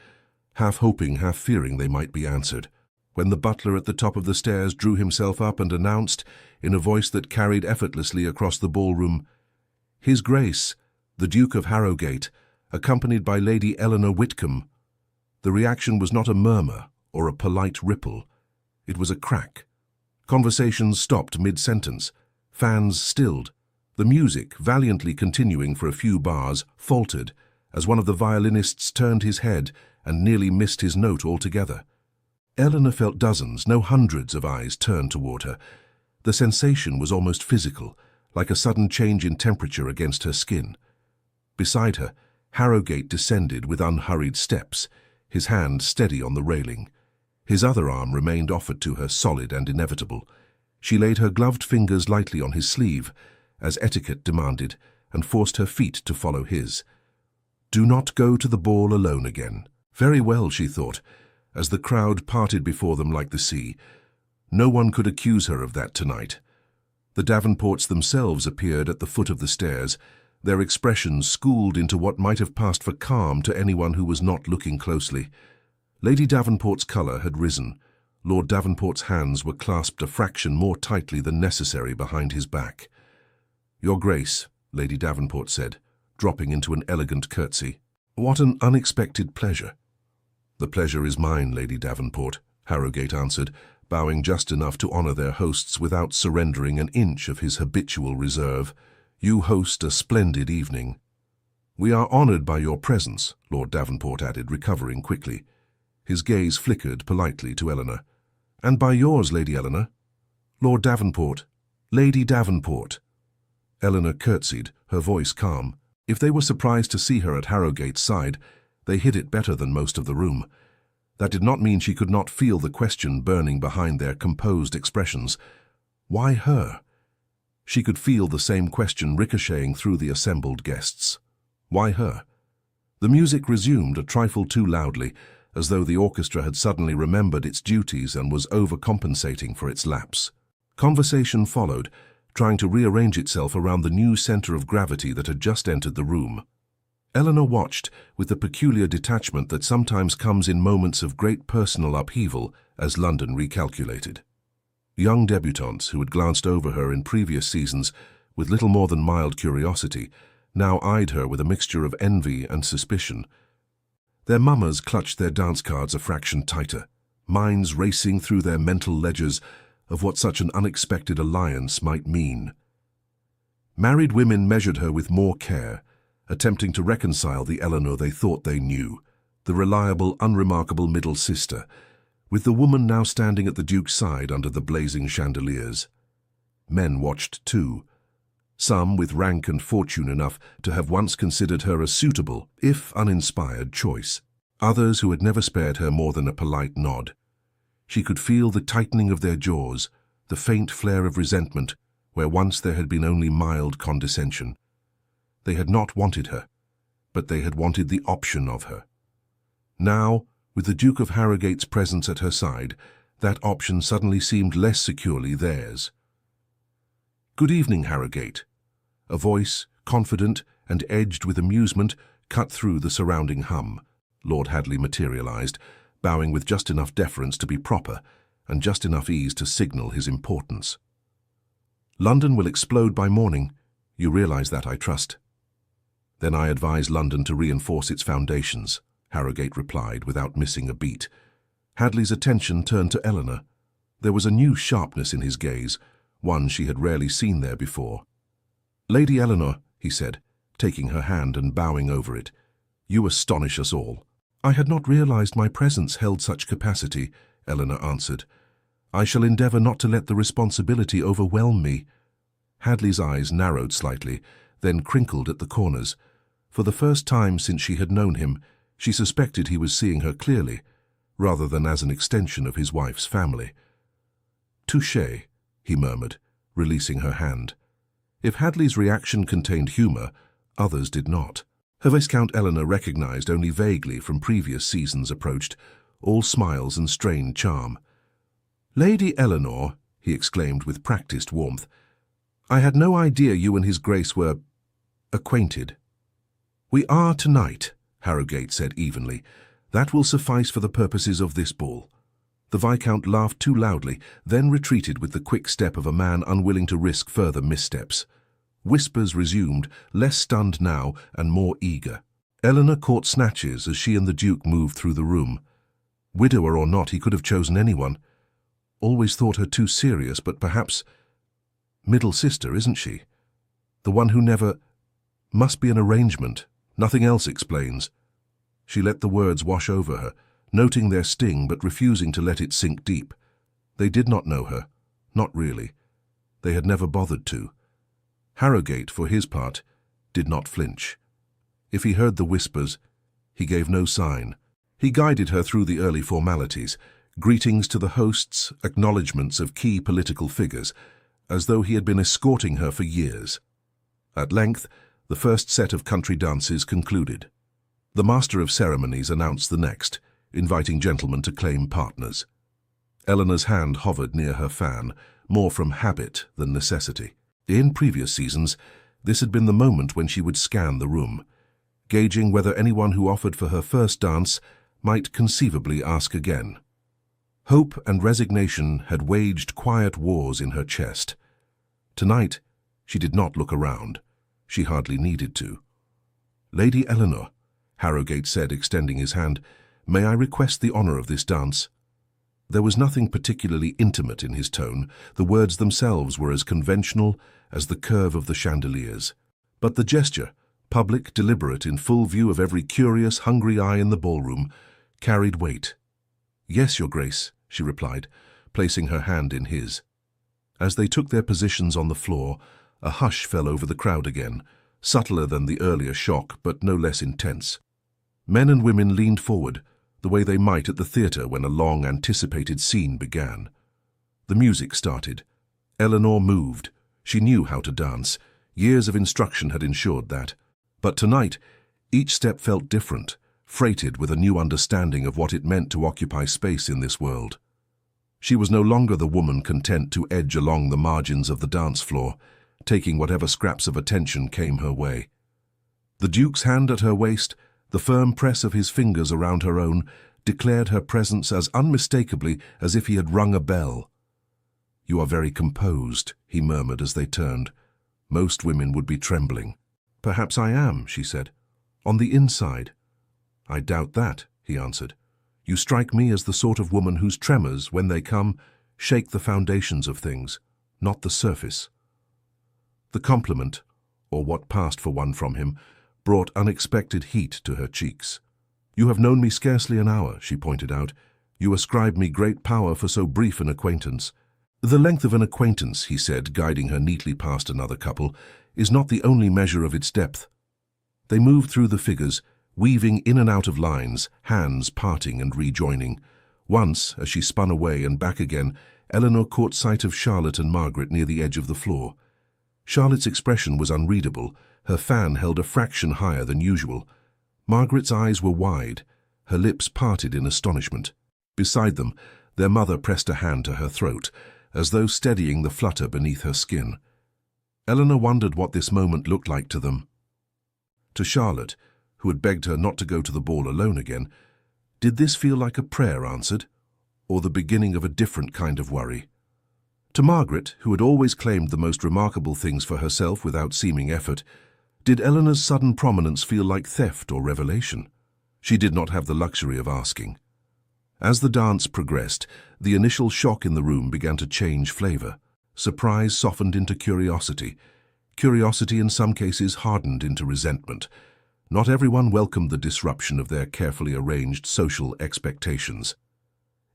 [SPEAKER 1] half hoping, half fearing they might be answered, when the butler at the top of the stairs drew himself up and announced, in a voice that carried effortlessly across the ballroom, "His Grace, the Duke of Harrowgate, accompanied by Lady Eleanor Whitcomb." The reaction was not a murmur or a polite ripple. It was a crack. Conversations stopped mid-sentence. Fans stilled. The music, valiantly continuing for a few bars, faltered as one of the violinists turned his head and nearly missed his note altogether. Eleanor felt dozens, no hundreds of eyes turned toward her. The sensation was almost physical, like a sudden change in temperature against her skin. Beside her, Harrowgate descended with unhurried steps, his hand steady on the railing. His other arm remained offered to her, solid and inevitable. She laid her gloved fingers lightly on his sleeve, as etiquette demanded, and forced her feet to follow his. Do not go to the ball alone again. Very well, she thought, as the crowd parted before them like the sea. No one could accuse her of that tonight. The Davenports themselves appeared at the foot of the stairs, their expressions schooled into what might have passed for calm to anyone who was not looking closely. Lady Davenport's colour had risen. Lord Davenport's hands were clasped a fraction more tightly than necessary behind his back. "Your Grace," Lady Davenport said, dropping into an elegant curtsy. "What an unexpected pleasure." "The pleasure is mine, Lady Davenport," Harrogate answered, bowing just enough to honour their hosts without surrendering an inch of his habitual reserve. "You host a splendid evening." "We are honoured by your presence," Lord Davenport added, recovering quickly. His gaze flickered politely to Eleanor. "And by yours, Lady Eleanor." "Lord Davenport." "Lady Davenport." Eleanor curtsied, her voice calm. If they were surprised to see her at Harrogate's side, they hid it better than most of the room. That did not mean she could not feel the question burning behind their composed expressions. Why her? She could feel the same question ricocheting through the assembled guests. Why her? The music resumed a trifle too loudly, as though the orchestra had suddenly remembered its duties and was overcompensating for its lapse. Conversation followed, trying to rearrange itself around the new centre of gravity that had just entered the room. Eleanor watched with the peculiar detachment that sometimes comes in moments of great personal upheaval as London recalculated. Young debutantes who had glanced over her in previous seasons with little more than mild curiosity now eyed her with a mixture of envy and suspicion. Their mummers clutched their dance cards a fraction tighter, minds racing through their mental ledgers of what such an unexpected alliance might mean. Married women measured her with more care, attempting to reconcile the Eleanor they thought they knew, the reliable, unremarkable middle sister, with the woman now standing at the Duke's side under the blazing chandeliers. Men watched too, some with rank and fortune enough to have once considered her a suitable, if uninspired, choice, others who had never spared her more than a polite nod. She could feel the tightening of their jaws, the faint flare of resentment, where once there had been only mild condescension. They had not wanted her, but they had wanted the option of her. Now, with the Duke of Harrogate's presence at her side, that option suddenly seemed less securely theirs. "Good evening, Harrogate." A voice, confident and edged with amusement, cut through the surrounding hum. Lord Hadley materialized, bowing with just enough deference to be proper and just enough ease to signal his importance. "London will explode by morning. You realize that, I trust." "Then I advise London to reinforce its foundations," Harrogate replied without missing a beat. Hadley's attention turned to Eleanor. There was a new sharpness in his gaze, one she had rarely seen there before. "Lady Eleanor," he said, taking her hand and bowing over it, "you astonish us all." "I had not realized my presence held such capacity," Eleanor answered. "I shall endeavour not to let the responsibility overwhelm me." Hadley's eyes narrowed slightly, then crinkled at the corners. For the first time since she had known him, she suspected he was seeing her clearly, rather than as an extension of his wife's family. "Touché," he murmured, releasing her hand. If Hadley's reaction contained humour, others did not. Her Viscount Eleanor recognized only vaguely from previous seasons approached, all smiles and strained charm. "Lady Eleanor," he exclaimed with practised warmth, "I had no idea you and his Grace were acquainted." "We are tonight," Harrogate said evenly. "That will suffice for the purposes of this ball." The Viscount laughed too loudly, then retreated with the quick step of a man unwilling to risk further missteps. Whispers resumed, less stunned now and more eager. Eleanor caught snatches as she and the Duke moved through the room. Widower or not, he could have chosen anyone. Always thought her too serious, but perhaps... Middle sister, isn't she? The one who never... Must be an arrangement. Nothing else explains. She let the words wash over her, noting their sting but refusing to let it sink deep. They did not know her. Not really. They had never bothered to. Harrogate, for his part, did not flinch. If he heard the whispers, he gave no sign. He guided her through the early formalities, greetings to the hosts, acknowledgements of key political figures, as though he had been escorting her for years. At length, the first set of country dances concluded. The Master of Ceremonies announced the next, inviting gentlemen to claim partners. Eleanor's hand hovered near her fan, more from habit than necessity. In previous seasons, this had been the moment when she would scan the room, gauging whether anyone who offered for her first dance might conceivably ask again. Hope and resignation had waged quiet wars in her chest. Tonight, she did not look around. She hardly needed to. "Lady Eleanor," Harrogate said, extending his hand, "may I request the honor of this dance?" There was nothing particularly intimate in his tone. The words themselves were as conventional as the curve of the chandeliers. But the gesture, public, deliberate, in full view of every curious, hungry eye in the ballroom, carried weight. "Yes, Your Grace," she replied, placing her hand in his. As they took their positions on the floor, a hush fell over the crowd again, subtler than the earlier shock, but no less intense. Men and women leaned forward, the way they might at the theatre when a long-anticipated scene began. The music started. Eleanor moved. She knew how to dance. Years of instruction had ensured that. But tonight, each step felt different, freighted with a new understanding of what it meant to occupy space in this world. She was no longer the woman content to edge along the margins of the dance floor, taking whatever scraps of attention came her way. The Duke's hand at her waist, the firm press of his fingers around her own, declared her presence as unmistakably as if he had rung a bell. "You are very composed," he murmured as they turned. "Most women would be trembling." "Perhaps I am," she said. "On the inside." "I doubt that," he answered. "You strike me as the sort of woman whose tremors, when they come, shake the foundations of things, not the surface." The compliment, or what passed for one from him, brought unexpected heat to her cheeks. "You have known me scarcely an hour," she pointed out. "You ascribe me great power for so brief an acquaintance." "The length of an acquaintance," he said, guiding her neatly past another couple, "is not the only measure of its depth." They moved through the figures, weaving in and out of lines, hands parting and rejoining. Once, as she spun away and back again, Eleanor caught sight of Charlotte and Margaret near the edge of the floor. Charlotte's expression was unreadable. Her fan held a fraction higher than usual. Margaret's eyes were wide, her lips parted in astonishment. Beside them, their mother pressed a hand to her throat, as though steadying the flutter beneath her skin. Eleanor wondered what this moment looked like to them. To Charlotte, who had begged her not to go to the ball alone again, did this feel like a prayer answered, or the beginning of a different kind of worry? To Margaret, who had always claimed the most remarkable things for herself without seeming effort, did Eleanor's sudden prominence feel like theft or revelation? She did not have the luxury of asking. As the dance progressed, the initial shock in the room began to change flavor. Surprise softened into curiosity. Curiosity in some cases hardened into resentment. Not everyone welcomed the disruption of their carefully arranged social expectations.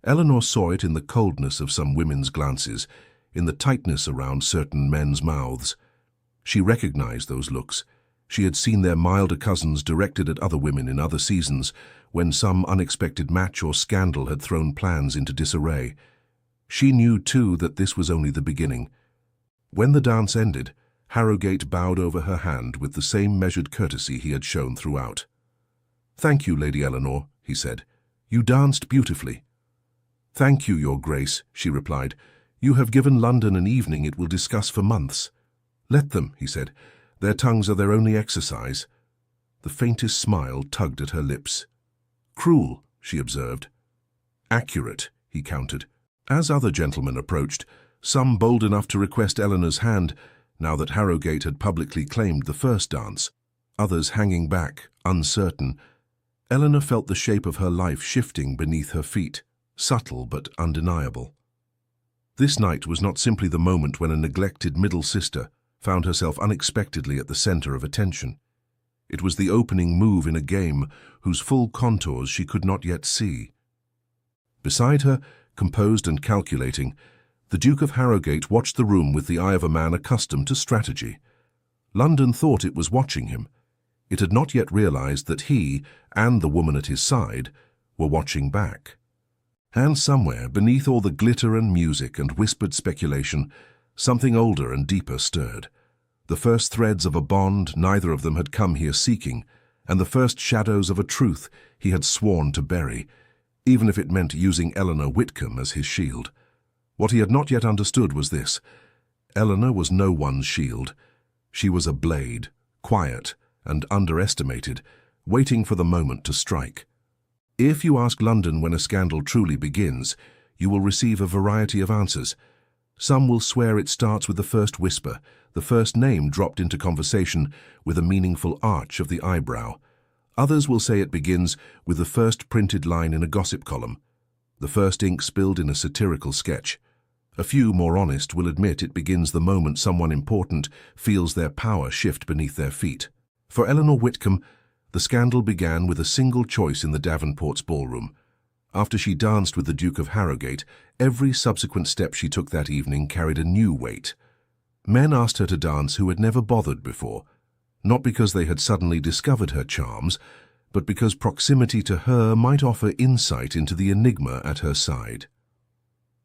[SPEAKER 1] Eleanor saw it in the coldness of some women's glances, in the tightness around certain men's mouths. She recognized those looks. She had seen their milder cousins directed at other women in other seasons, when some unexpected match or scandal had thrown plans into disarray. She knew, too, that this was only the beginning. When the dance ended, Harrogate bowed over her hand with the same measured courtesy he had shown throughout. "Thank you, Lady Eleanor," he said. "You danced beautifully." "Thank you, Your Grace," she replied. "You have given London an evening it will discuss for months." "Let them," he said. "Their tongues are their only exercise." The faintest smile tugged at her lips. "Cruel," she observed. "Accurate," he countered. As other gentlemen approached, some bold enough to request Eleanor's hand, now that Harrogate had publicly claimed the first dance, others hanging back, uncertain, Eleanor felt the shape of her life shifting beneath her feet, subtle but undeniable. This night was not simply the moment when a neglected middle sister found herself unexpectedly at the center of attention. It was the opening move in a game whose full contours she could not yet see. Beside her, composed and calculating, the Duke of Harrogate watched the room with the eye of a man accustomed to strategy. London thought it was watching him. It had not yet realized that he, and the woman at his side, were watching back. And somewhere, beneath all the glitter and music and whispered speculation, something older and deeper stirred. The first threads of a bond neither of them had come here seeking, and the first shadows of a truth he had sworn to bury, even if it meant using Eleanor Whitcomb as his shield. What he had not yet understood was this: Eleanor was no one's shield. She was a blade, quiet and underestimated, waiting for the moment to strike. If you ask London when a scandal truly begins, you will receive a variety of answers. Some will swear it starts with the first whisper, the first name dropped into conversation with a meaningful arch of the eyebrow. Others will say it begins with the first printed line in a gossip column, the first ink spilled in a satirical sketch. A few, more honest, will admit it begins the moment someone important feels their power shift beneath their feet. For Eleanor Whitcomb, the scandal began with a single choice in the Davenport's ballroom. After she danced with the Duke of Harrogate, every subsequent step she took that evening carried a new weight. Men asked her to dance who had never bothered before, not because they had suddenly discovered her charms, but because proximity to her might offer insight into the enigma at her side.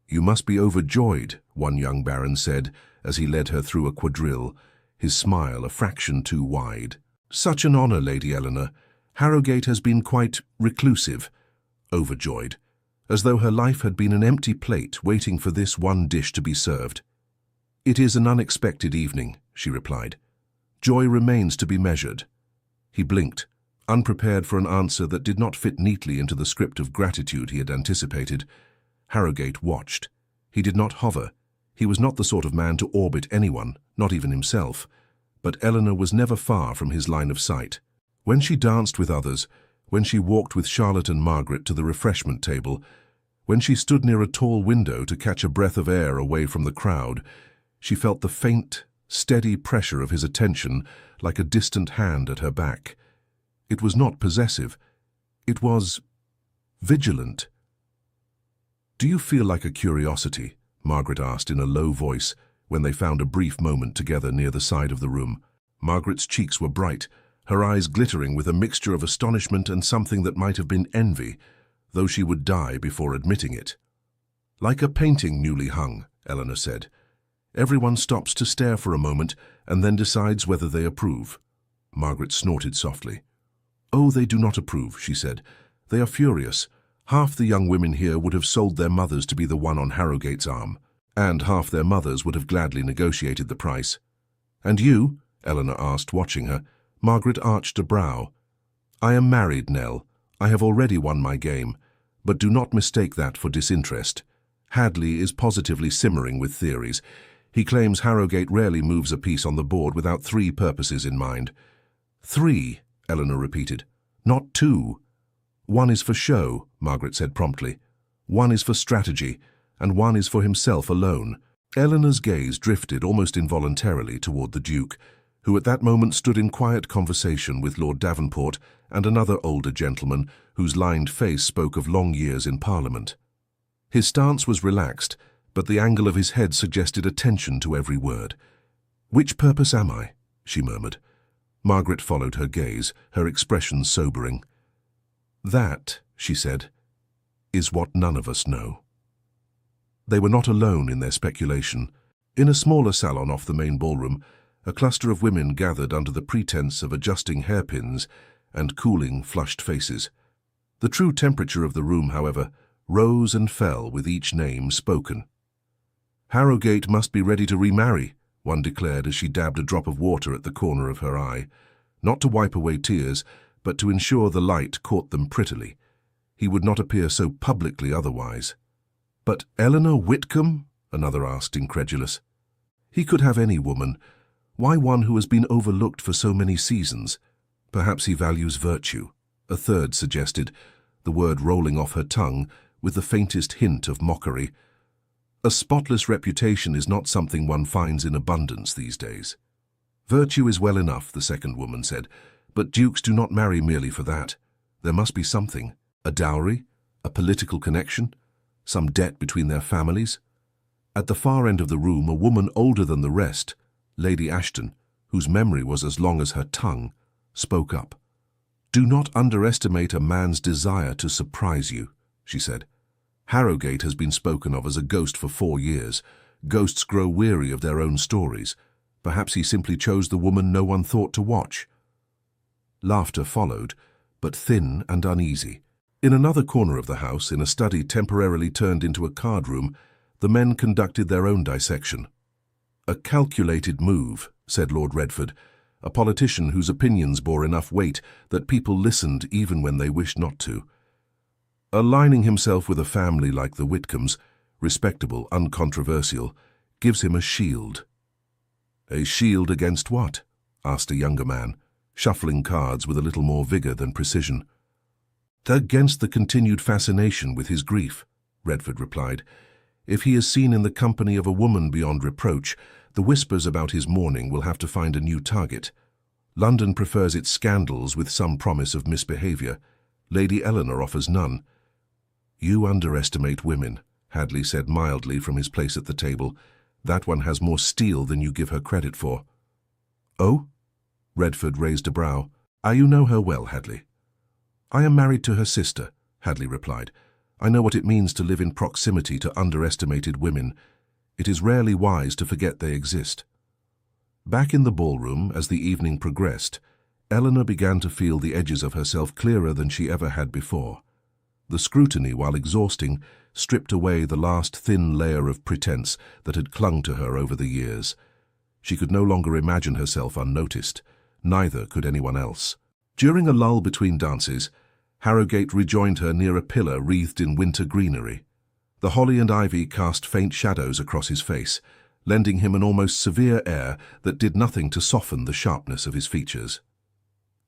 [SPEAKER 1] "You must be overjoyed," one young baron said as he led her through a quadrille, his smile a fraction too wide. "Such an honor, Lady Eleanor. Harrogate has been quite reclusive." Overjoyed, as though her life had been an empty plate waiting for this one dish to be served. "It is an unexpected evening," she replied. "Joy remains to be measured." He blinked, unprepared for an answer that did not fit neatly into the script of gratitude he had anticipated. Harrogate watched. He did not hover. He was not the sort of man to orbit anyone, not even himself. But Eleanor was never far from his line of sight. When she danced with others, when she walked with Charlotte and Margaret to the refreshment table, when she stood near a tall window to catch a breath of air away from the crowd, she felt the faint, steady pressure of his attention like a distant hand at her back. It was not possessive. It was vigilant. "Do you feel like a curiosity?" Margaret asked in a low voice when they found a brief moment together near the side of the room. Margaret's cheeks were bright, her eyes glittering with a mixture of astonishment and something that might have been envy, though she would die before admitting it. "Like a painting newly hung," Eleanor said. "Everyone stops to stare for a moment and then decides whether they approve." Margaret snorted softly. "Oh, they do not approve," she said. "They are furious. Half the young women here would have sold their mothers to be the one on Harrogate's arm, and half their mothers would have gladly negotiated the price." "And you?" Eleanor asked, watching her. Margaret arched a brow. "I am married, Nell. I have already won my game, but do not mistake that for disinterest. Hadley is positively simmering with theories. He claims Harrogate rarely moves a piece on the board without 3 purposes in mind." "3," Eleanor repeated. "Not 2. "One is for show," Margaret said promptly. "One is for strategy, and one is for himself alone." Eleanor's gaze drifted almost involuntarily toward the Duke, who at that moment stood in quiet conversation with Lord Davenport and another older gentleman whose lined face spoke of long years in Parliament. His stance was relaxed, but the angle of his head suggested attention to every word. "Which purpose am I?" she murmured. Margaret followed her gaze, her expression sobering. "That," she said, "is what none of us know." They were not alone in their speculation. In a smaller salon off the main ballroom, a cluster of women gathered under the pretense of adjusting hairpins and cooling flushed faces. The true temperature of the room, however, rose and fell with each name spoken. "Harrogate must be ready to remarry," one declared as she dabbed a drop of water at the corner of her eye, not to wipe away tears, but to ensure the light caught them prettily. He would not appear so publicly otherwise. "But Eleanor Whitcomb?" another asked, incredulous. "He could have any woman. Why one who has been overlooked for so many seasons? Perhaps he values virtue," a third suggested, the word rolling off her tongue with the faintest hint of mockery. "A spotless reputation is not something one finds in abundance these days." "Virtue is well enough," the second woman said, "but dukes do not marry merely for that. There must be something. A dowry? A political connection? Some debt between their families?" At the far end of the room, a woman older than the rest, Lady Ashton, whose memory was as long as her tongue, spoke up. "Do not underestimate a man's desire to surprise you," she said. "Harrogate has been spoken of as a ghost for 4 years. Ghosts grow weary of their own stories. Perhaps he simply chose the woman no one thought to watch." Laughter followed, but thin and uneasy. In another corner of the house, in a study temporarily turned into a card room, The men conducted their own dissection. "A calculated move," said Lord Redford, a politician whose opinions bore enough weight that people listened even when they wished not to. Aligning himself with a family like the Whitcombs, respectable, uncontroversial, gives him a shield. "A shield against what?" asked a younger man, shuffling cards with a little more vigor than precision. "Against the continued fascination with his grief," Redford replied. "If he is seen in the company of a woman beyond reproach, the whispers about his mourning will have to find a new target. London prefers its scandals with some promise of misbehavior. Lady Eleanor offers none." "You underestimate women," Hadley said mildly from his place at the table. "That one has more steel than you give her credit for." "Oh?" Redford raised a brow. "You know her well, Hadley." "I am married to her sister," Hadley replied. "I know what it means to live in proximity to underestimated women. It is rarely wise to forget they exist." Back in the ballroom, as the evening progressed, Eleanor began to feel the edges of herself clearer than she ever had before. The scrutiny, while exhausting, stripped away the last thin layer of pretense that had clung to her over the years. She could no longer imagine herself unnoticed. Neither could anyone else. During a lull between dances, Harrogate rejoined her near a pillar wreathed in winter greenery. The holly and ivy cast faint shadows across his face, lending him an almost severe air that did nothing to soften the sharpness of his features.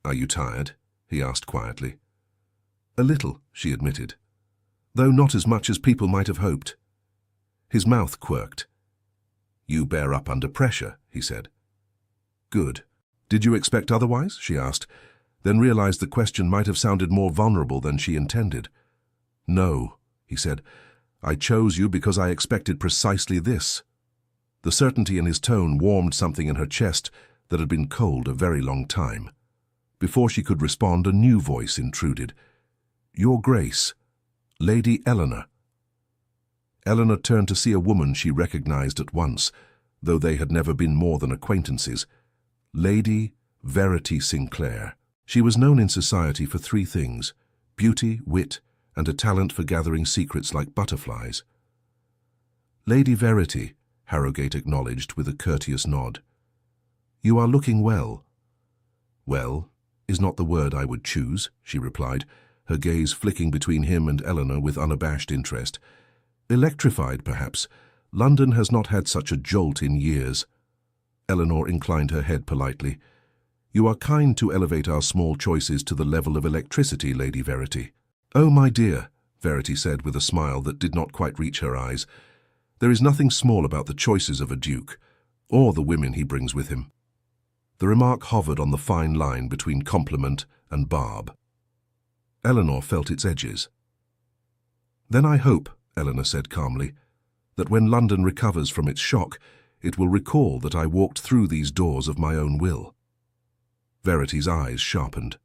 [SPEAKER 1] "Are you tired?" he asked quietly. "A little," she admitted, "though not as much as people might have hoped." His mouth quirked. "You bear up under pressure," he said. "Good. Did you expect otherwise?" she asked, then realized the question might have sounded more vulnerable than she intended. "No," he said. "I chose you because I expected precisely this." The certainty in his tone warmed something in her chest that had been cold a very long time. Before she could respond, a new voice intruded. "Your Grace, Lady Eleanor." Eleanor turned to see a woman she recognized at once, though they had never been more than acquaintances. Lady Verity Sinclair. She was known in society for three things: beauty, wit, and a talent for gathering secrets like butterflies. "Lady Verity," Harrogate acknowledged with a courteous nod. "You are looking well." "Well is not the word I would choose," she replied, her gaze flicking between him and Eleanor with unabashed interest. "Electrified, perhaps. London has not had such a jolt in years." Eleanor inclined her head politely. "You are kind to elevate our small choices to the level of electricity, Lady Verity." "Oh, my dear," Verity said with a smile that did not quite reach her eyes. "There is nothing small about the choices of a duke, or the women he brings with him." The remark hovered on the fine line between compliment and barb. Eleanor felt its edges. "Then I hope," Eleanor said calmly, "that when London recovers from its shock, it will recall that I walked through these doors of my own will." Verity's eyes sharpened.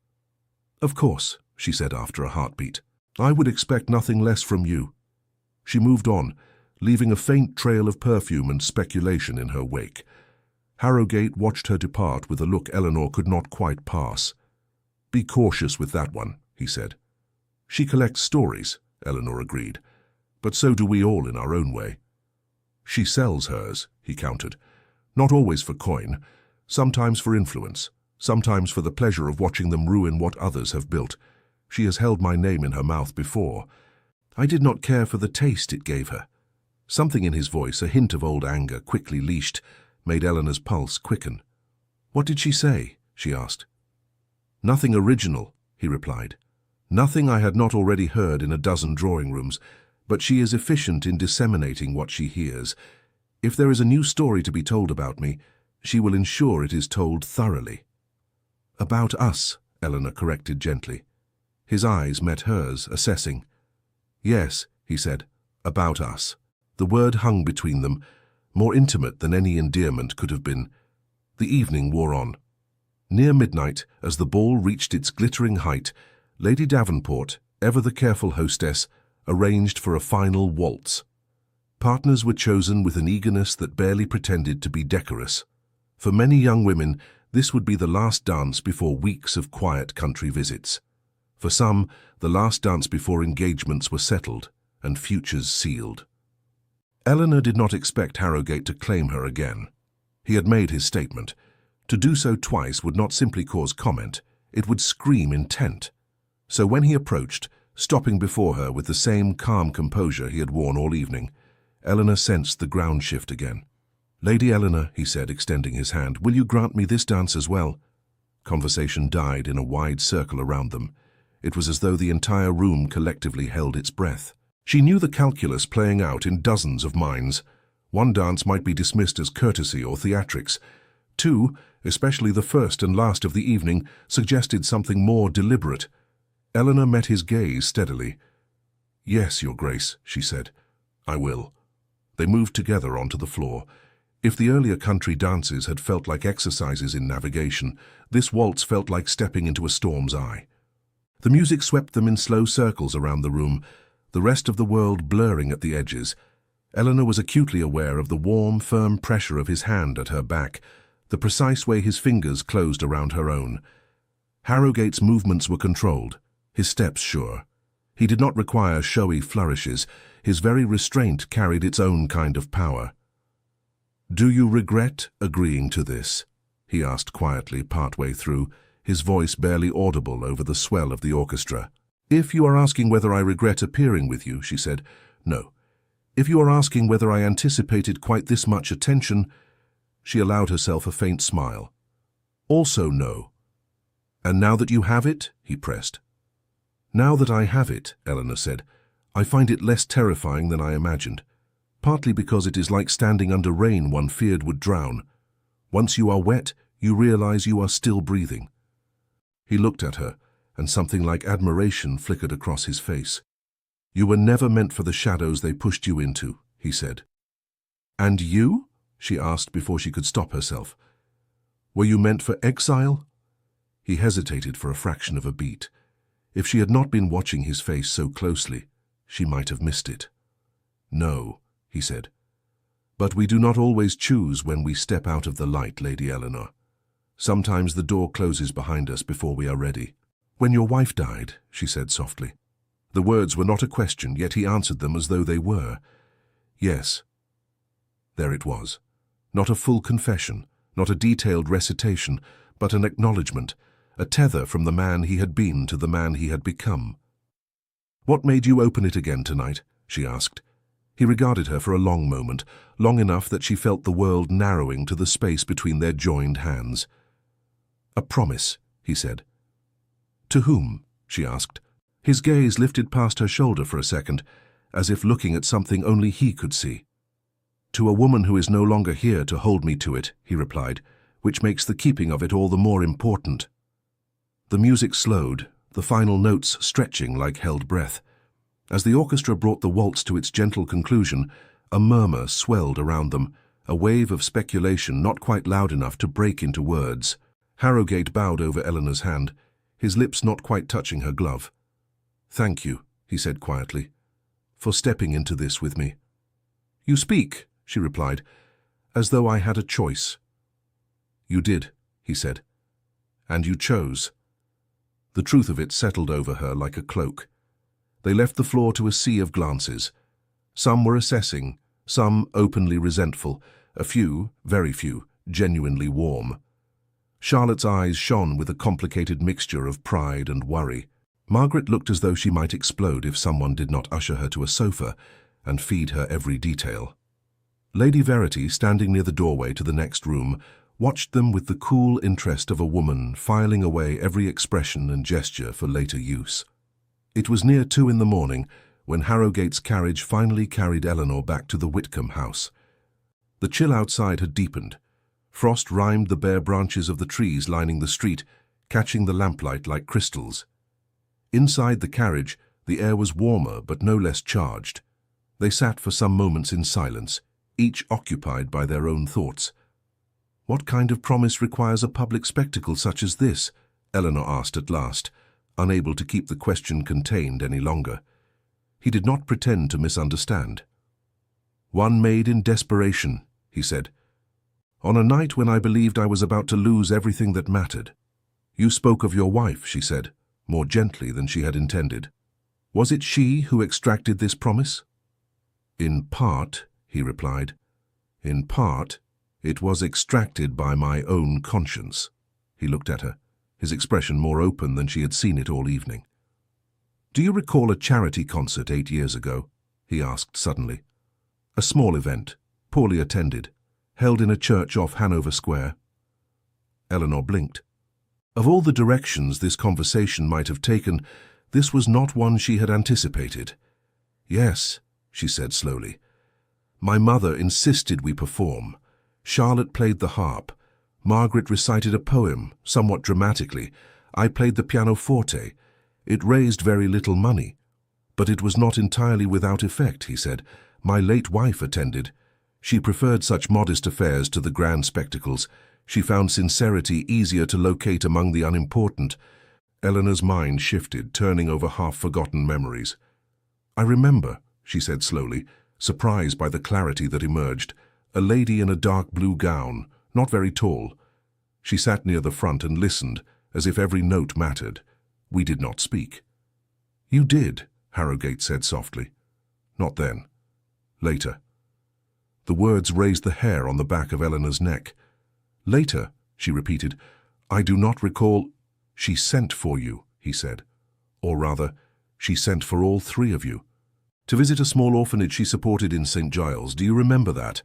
[SPEAKER 1] "Of course," she said after a heartbeat. "I would expect nothing less from you." She moved on, leaving a faint trail of perfume and speculation in her wake. Harrogate watched her depart with a look Eleanor could not quite pass. "Be cautious with that one," he said. "She collects stories," Eleanor agreed, "but so do we all in our own way." "She sells hers," he countered. "Not always for coin, sometimes for influence, sometimes for the pleasure of watching them ruin what others have built. She has held my name in her mouth before. I did not care for the taste it gave her." Something in his voice, a hint of old anger quickly leashed, made Eleanor's pulse quicken. "What did she say?" she asked. "Nothing original," he replied. "Nothing I had not already heard in a dozen drawing rooms, but she is efficient in disseminating what she hears. If there is a new story to be told about me, she will ensure it is told thoroughly." "About us," Eleanor corrected gently. His eyes met hers, assessing. "Yes," he said, "about us." The word hung between them, more intimate than any endearment could have been. The evening wore on. Near midnight, as the ball reached its glittering height, Lady Davenport, ever the careful hostess, arranged for a final waltz. Partners were chosen with an eagerness that barely pretended to be decorous. For many young women, this would be the last dance before weeks of quiet country visits. For some, the last dance before engagements were settled and futures sealed. Eleanor did not expect Harrogate to claim her again. He had made his statement. To do so twice would not simply cause comment, it would scream intent. So when he approached, stopping before her with the same calm composure he had worn all evening, Eleanor sensed the ground shift again. "Lady Eleanor," he said, extending his hand, "will you grant me this dance as well?" Conversation died in a wide circle around them. It was as though the entire room collectively held its breath. She knew the calculus playing out in dozens of minds. One dance might be dismissed as courtesy or theatrics. Two, especially the first and last of the evening, suggested something more deliberate. Eleanor met his gaze steadily. "Yes, Your Grace," she said. "I will." They moved together onto the floor. If the earlier country dances had felt like exercises in navigation, this waltz felt like stepping into a storm's eye. The music swept them in slow circles around the room, the rest of the world blurring at the edges. Eleanor was acutely aware of the warm, firm pressure of his hand at her back, the precise way his fingers closed around her own. Harrogate's movements were controlled, his steps sure. He did not require showy flourishes. His very restraint carried its own kind of power. "Do you regret agreeing to this?" he asked quietly partway through, his voice barely audible over the swell of the orchestra. "If you are asking whether I regret appearing with you," she said, "no. If you are asking whether I anticipated quite this much attention," she allowed herself a faint smile. "Also no." "And now that you have it?" he pressed. "Now that I have it," Eleanor said, "I find it less terrifying than I imagined. Partly because it is like standing under rain one feared would drown. Once you are wet, you realize you are still breathing." He looked at her, and something like admiration flickered across his face. "You were never meant for the shadows they pushed you into," he said. "And you?" she asked before she could stop herself. "Were you meant for exile?" He hesitated for a fraction of a beat. If she had not been watching his face so closely, she might have missed it. "No," he said. "But we do not always choose when we step out of the light, Lady Eleanor. Sometimes the door closes behind us before we are ready." "When your wife died," she said softly. The words were not a question, yet he answered them as though they were. "Yes." There it was. Not a full confession, not a detailed recitation, but an acknowledgement, a tether from the man he had been to the man he had become. "What made you open it again tonight?" she asked. He regarded her for a long moment, long enough that she felt the world narrowing to the space between their joined hands. "A promise," he said. "To whom?" she asked. His gaze lifted past her shoulder for a second, as if looking at something only he could see. "To a woman who is no longer here to hold me to it," he replied, "which makes the keeping of it all the more important." The music slowed, the final notes stretching like held breath. As the orchestra brought the waltz to its gentle conclusion, a murmur swelled around them, a wave of speculation not quite loud enough to break into words. Harrogate bowed over Eleanor's hand, his lips not quite touching her glove. "Thank you," he said quietly, "for stepping into this with me." "You speak," she replied, "as though I had a choice." "You did," he said, "and you chose." The truth of it settled over her like a cloak. They left the floor to a sea of glances. Some were assessing, some openly resentful, a few, very few, genuinely warm. Charlotte's eyes shone with a complicated mixture of pride and worry. Margaret looked as though she might explode if someone did not usher her to a sofa and feed her every detail. Lady Verity, standing near the doorway to the next room, watched them with the cool interest of a woman filing away every expression and gesture for later use. It was near 2 in the morning when Harrogate's carriage finally carried Eleanor back to the Whitcomb house. The chill outside had deepened. Frost rimed the bare branches of the trees lining the street, catching the lamplight like crystals. Inside the carriage, the air was warmer but no less charged. They sat for some moments in silence, each occupied by their own thoughts. "What kind of promise requires a public spectacle such as this?" Eleanor asked at last, unable to keep the question contained any longer. He did not pretend to misunderstand. "One made in desperation," he said. "On a night when I believed I was about to lose everything that mattered." "You spoke of your wife," she said, more gently than she had intended. "Was it she who extracted this promise?" "In part," he replied. In part, it was extracted by my own conscience. He looked at her, his expression more open than she had seen it all evening. Do you recall a charity concert 8 years ago? He asked suddenly. A small event, poorly attended, held in a church off Hanover Square. Eleanor blinked. Of all the directions this conversation might have taken, this was not one she had anticipated. Yes, she said slowly. My mother insisted we perform. Charlotte played the harp. Margaret recited a poem, somewhat dramatically. I played the pianoforte. It raised very little money. But it was not entirely without effect, he said. My late wife attended. She preferred such modest affairs to the grand spectacles. She found sincerity easier to locate among the unimportant. Eleanor's mind shifted, turning over half-forgotten memories. I remember, she said slowly, surprised by the clarity that emerged. A lady in a dark blue gown, not very tall. She sat near the front and listened, as if every note mattered. We did not speak. You did, Harrogate said softly. Not then. Later. The words raised the hair on the back of Eleanor's neck. Later, she repeated. I do not recall. She sent for you, he said. Or rather, she sent for all three of you. To visit a small orphanage she supported in St. Giles. Do you remember that?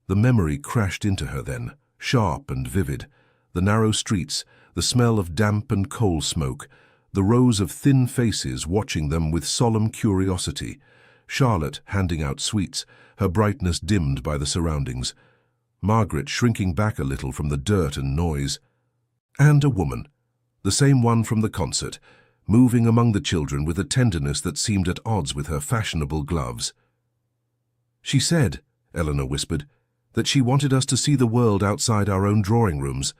[SPEAKER 1] The memory crashed into her then, sharp and vivid. The narrow streets, the smell of damp and coal smoke, the rows of thin faces watching them with solemn curiosity. Charlotte handing out sweets, her brightness dimmed by the surroundings. Margaret shrinking back a little from the dirt and noise. And a woman, the same one from the concert, moving among the children with a tenderness that seemed at odds with her fashionable gloves. She said, Eleanor whispered, that she wanted us to see the world outside our own drawing rooms,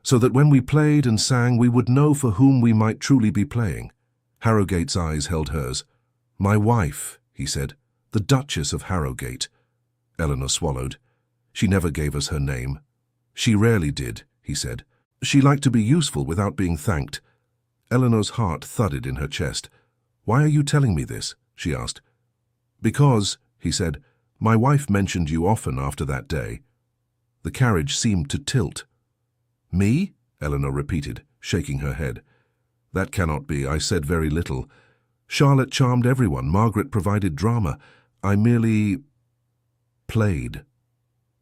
[SPEAKER 1] so that when we played and sang we would know for whom we might truly be playing. Harrogate's eyes held hers. My wife, he said, the Duchess of Harrogate. Eleanor swallowed. She never gave us her name. She rarely did, he said. She liked to be useful without being thanked. Eleanor's heart thudded in her chest. Why are you telling me this? She asked. Because, he said, my wife mentioned you often after that day. The carriage seemed to tilt. Me? Eleanor repeated, shaking her head. That cannot be. I said very little. Charlotte charmed everyone. Margaret provided drama. I merely played.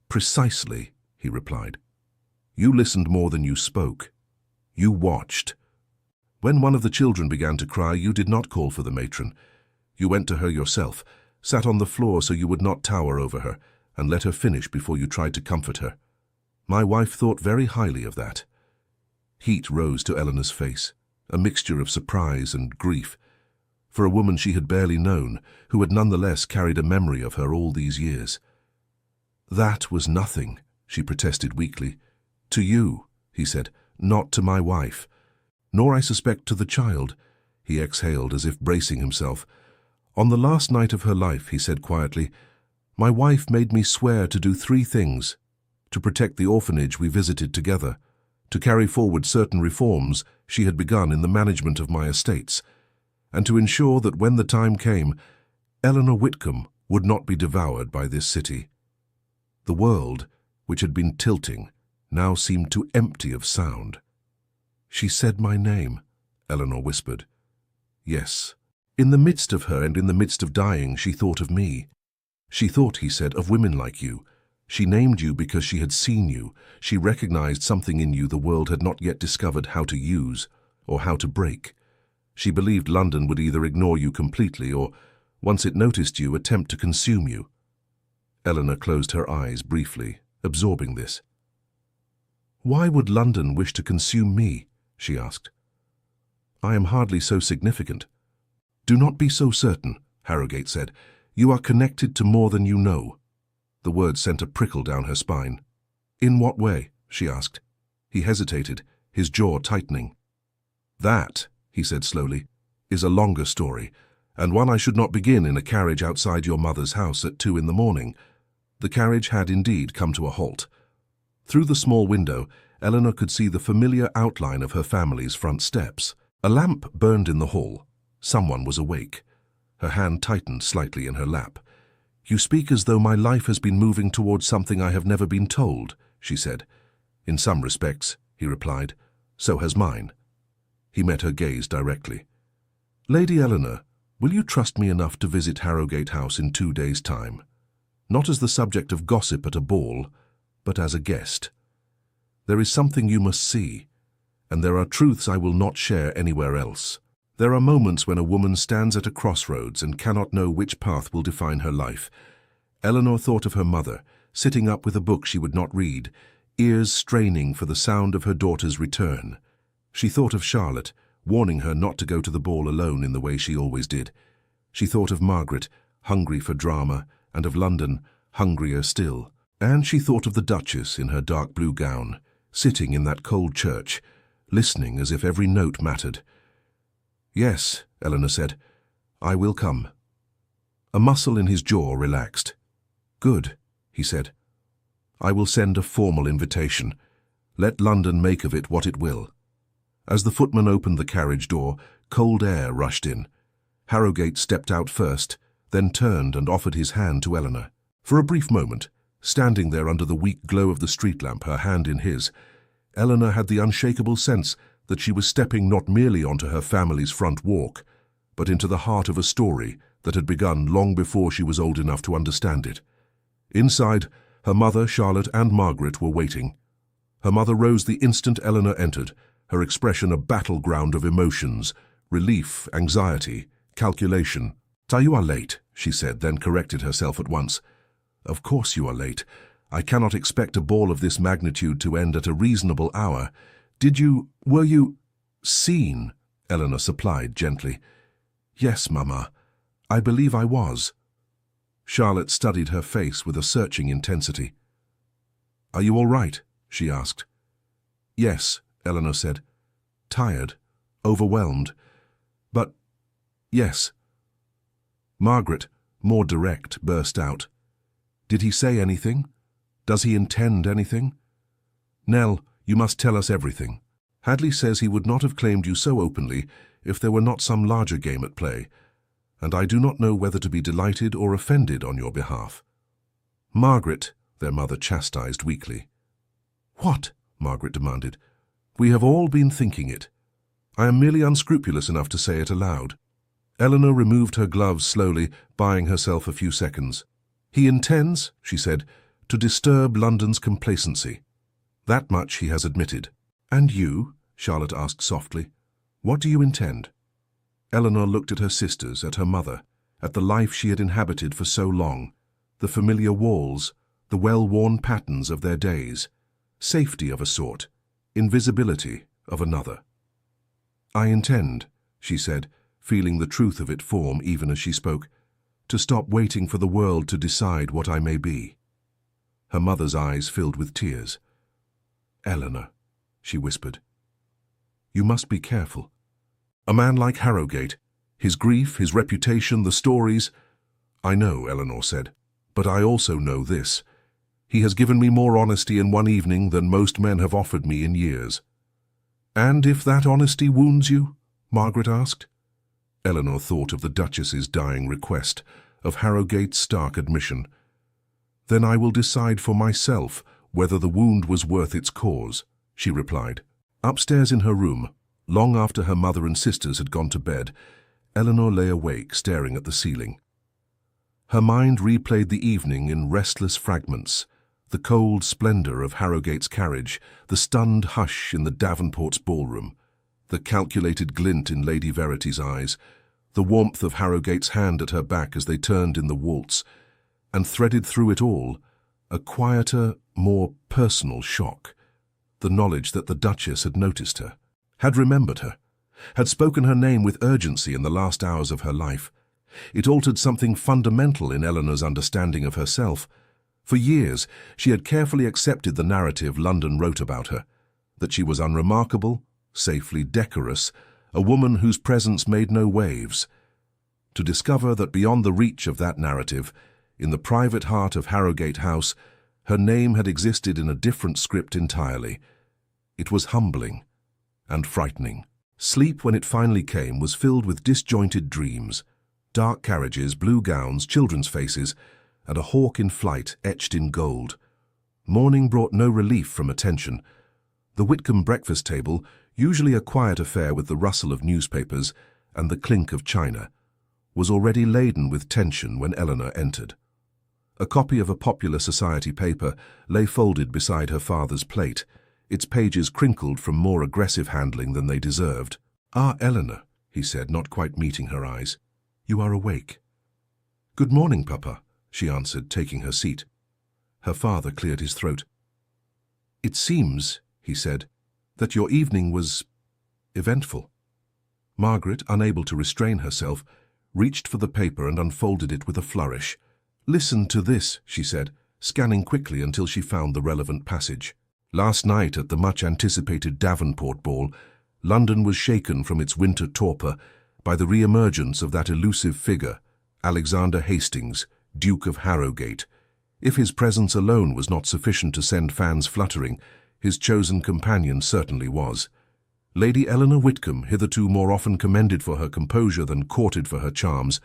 [SPEAKER 1] Precisely, he replied. You listened more than you spoke. You watched. When one of the children began to cry, you did not call for the matron. You went to her yourself, sat on the floor so you would not tower over her, and let her finish before you tried to comfort her. My wife thought very highly of that. Heat rose to Eleanor's face, a mixture of surprise and grief, for a woman she had barely known, who had nonetheless carried a memory of her all these years. That was nothing, she protested weakly. To you, he said, not to my wife. Nor, I suspect, to the child. He exhaled as if bracing himself. On the last night of her life, he said quietly, my wife made me swear to do 3 things. To protect the orphanage we visited together, to carry forward certain reforms she had begun in the management of my estates, and to ensure that when the time came, Eleanor Whitcomb would not be devoured by this city. The world, which had been tilting, now seemed too empty of sound. She said my name, Eleanor whispered. Yes. In the midst of her and in the midst of dying, she thought of me. She thought, he said, of women like you. She named you because she had seen you. She recognized something in you the world had not yet discovered how to use or how to break. She believed London would either ignore you completely or, once it noticed you, attempt to consume you. Eleanor closed her eyes briefly, absorbing this. Why would London wish to consume me? She asked. I am hardly so significant. Do not be so certain, Harrogate said. You are connected to more than you know. The words sent a prickle down her spine. In what way? She asked. He hesitated, his jaw tightening. That, he said slowly, is a longer story, and one I should not begin in a carriage outside your mother's house at 2 in the morning. The carriage had indeed come to a halt. Through the small window, Eleanor could see the familiar outline of her family's front steps. A lamp burned in the hall. Someone was awake. Her hand tightened slightly in her lap. "You speak as though my life has been moving towards something I have never been told," she said. "In some respects," he replied, "so has mine." He met her gaze directly. "Lady Eleanor, will you trust me enough to visit Harrowgate House in 2 days' time? Not as the subject of gossip at a ball, but as a guest. There is something you must see, and there are truths I will not share anywhere else. There are moments when a woman stands at a crossroads and cannot know which path will define her life." Eleanor thought of her mother, sitting up with a book she would not read, ears straining for the sound of her daughter's return. She thought of Charlotte, warning her not to go to the ball alone in the way she always did. She thought of Margaret, hungry for drama, and of London, hungrier still. And she thought of the Duchess in her dark blue gown, sitting in that cold church, listening as if every note mattered. "Yes," Eleanor said, "I will come." A muscle in his jaw relaxed. "Good," he said. "I will send a formal invitation. Let London make of it what it will." As the footman opened the carriage door, cold air rushed in. Harrowgate stepped out first, then turned and offered his hand to Eleanor. For a brief moment, standing there under the weak glow of the street lamp, her hand in his, Eleanor had the unshakable sense that she was stepping not merely onto her family's front walk, but into the heart of a story that had begun long before she was old enough to understand it. Inside, her mother, Charlotte, and Margaret were waiting. Her mother rose the instant Eleanor entered, her expression a battleground of emotions, relief, anxiety, calculation. "You are late," she said, then corrected herself at once. "Of course you are late. I cannot expect a ball of this magnitude to end at a reasonable hour. Were you seen?" Eleanor supplied gently. "Yes, Mamma. I believe I was." Charlotte studied her face with a searching intensity. "Are you all right?" she asked. "Yes," Eleanor said. "Tired, overwhelmed, but yes." Margaret, more direct, burst out. "Did he say anything? Does he intend anything? Nell, you must tell us everything. Hadley says he would not have claimed you so openly if there were not some larger game at play, and I do not know whether to be delighted or offended on your behalf." "Margaret," their mother chastised weakly. "What?" Margaret demanded. "We have all been thinking it. I am merely unscrupulous enough to say it aloud." Eleanor removed her gloves slowly, buying herself a few seconds. "He intends," she said, "to disturb London's complacency. That much he has admitted." "And you?" Charlotte asked softly. "What do you intend?" Eleanor looked at her sisters, at her mother, at the life she had inhabited for so long, the familiar walls, the well-worn patterns of their days, safety of a sort, invisibility of another. "I intend," she said, feeling the truth of it form even as she spoke, "to stop waiting for the world to decide what I may be." Her mother's eyes filled with tears. "Eleanor," she whispered, "you must be careful. A man like Harrowgate, his grief, his reputation, the stories—" "I know," Eleanor said, "but I also know this. He has given me more honesty in one evening than most men have offered me in years." "And if that honesty wounds you?" Margaret asked. Eleanor thought of the Duchess's dying request, of Harrowgate's stark admission. "Then I will decide for myself whether the wound was worth its cause," she replied. Upstairs in her room, long after her mother and sisters had gone to bed, Eleanor lay awake, staring at the ceiling. Her mind replayed the evening in restless fragments, the cold splendor of Harrowgate's carriage, the stunned hush in the Davenport's ballroom, the calculated glint in Lady Verity's eyes, the warmth of Harrowgate's hand at her back as they turned in the waltz, and threaded through it all a quieter, more personal shock, the knowledge that the Duchess had noticed her, had remembered her, had spoken her name with urgency in the last hours of her life. It altered something fundamental in Eleanor's understanding of herself. For years, she had carefully accepted the narrative London wrote about her, that she was unremarkable, safely decorous, a woman whose presence made no waves. To discover that beyond the reach of that narrative, in the private heart of Harrowgate House, her name had existed in a different script entirely. It was humbling and frightening. Sleep, when it finally came, was filled with disjointed dreams. Dark carriages, blue gowns, children's faces, and a hawk in flight etched in gold. Morning brought no relief from attention. The Whitcomb breakfast table, usually a quiet affair with the rustle of newspapers and the clink of china, was already laden with tension when Eleanor entered. A copy of a popular society paper lay folded beside her father's plate, its pages crinkled from more aggressive handling than they deserved. "Ah, Eleanor," he said, not quite meeting her eyes. "You are awake." "Good morning, Papa," she answered, taking her seat. Her father cleared his throat. "It seems," he said, "that your evening was eventful." Margaret, unable to restrain herself, reached for the paper and unfolded it with a flourish. "Listen to this," she said, scanning quickly until she found the relevant passage. "Last night at the much-anticipated Davenport ball, London was shaken from its winter torpor by the re-emergence of that elusive figure, Alexander Hastings, Duke of Harrowgate. If his presence alone was not sufficient to send fans fluttering, his chosen companion certainly was. Lady Eleanor Whitcomb, hitherto more often commended for her composure than courted for her charms,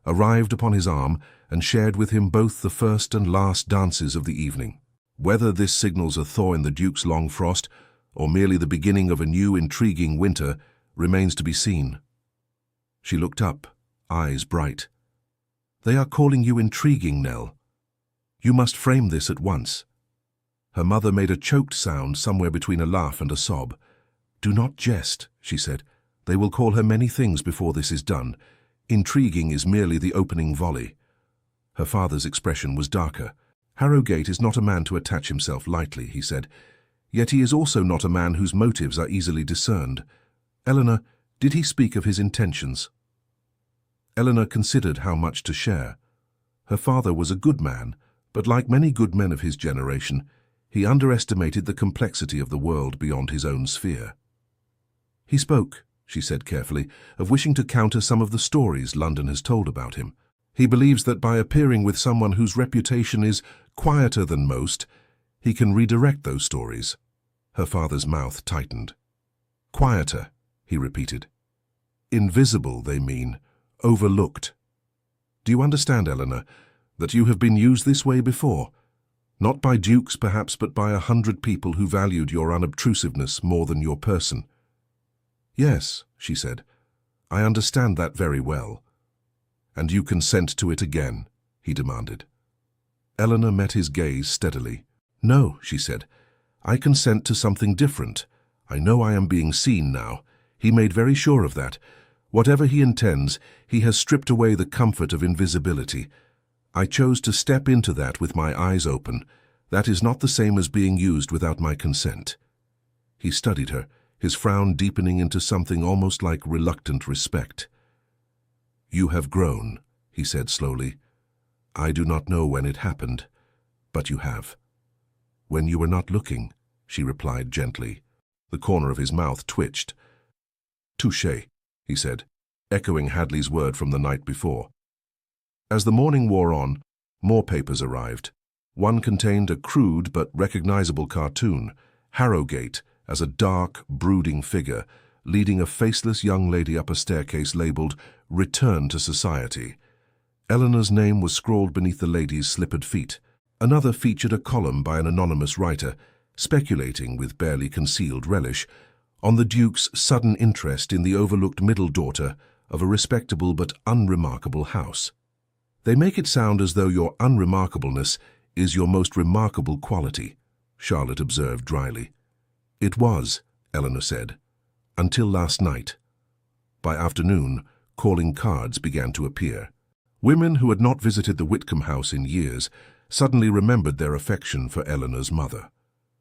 [SPEAKER 1] arrived upon his arm and shared with him both the first and last dances of the evening. Whether this signals a thaw in the Duke's long frost, or merely the beginning of a new intriguing winter, remains to be seen." She looked up, eyes bright. "They are calling you intriguing, Nell. You must frame this at once." Her mother made a choked sound somewhere between a laugh and a sob. "Do not jest," she said. "They will call her many things before this is done. Intriguing is merely the opening volley." Her father's expression was darker. "Harrowgate is not a man to attach himself lightly," he said. "Yet he is also not a man whose motives are easily discerned. Eleanor, did he speak of his intentions?" Eleanor considered how much to share. Her father was a good man, but like many good men of his generation, he underestimated the complexity of the world beyond his own sphere. "He spoke," she said carefully, "of wishing to counter some of the stories London has told about him. He believes that by appearing with someone whose reputation is quieter than most, he can redirect those stories." Her father's mouth tightened. "Quieter," he repeated. "Invisible, they mean. Overlooked. Do you understand, Eleanor, that you have been used this way before? Not by dukes, perhaps, but by 100 people who valued your unobtrusiveness more than your person." "Yes," she said, "I understand that very well." "And you consent to it again?" he demanded. Eleanor met his gaze steadily. "No," she said, "I consent to something different. I know I am being seen now. He made very sure of that. Whatever he intends, he has stripped away the comfort of invisibility. I chose to step into that with my eyes open. That is not the same as being used without my consent." He studied her, his frown deepening into something almost like reluctant respect. "You have grown," he said slowly. "I do not know when it happened, but you have." "When you were not looking," she replied gently. The corner of his mouth twitched. "Touché," he said, echoing Hadley's word from the night before. As the morning wore on, more papers arrived. One contained a crude but recognizable cartoon, Harrowgate as a dark, brooding figure, leading a faceless young lady up a staircase labeled "Return to Society." Eleanor's name was scrawled beneath the lady's slippered feet. Another featured a column by an anonymous writer, speculating with barely concealed relish on the Duke's sudden interest in the overlooked middle daughter of a respectable but unremarkable house. "They make it sound as though your unremarkableness is your most remarkable quality," Charlotte observed dryly. "It was," Eleanor said, "until last night." By afternoon, calling cards began to appear. Women who had not visited the Whitcomb house in years suddenly remembered their affection for Eleanor's mother.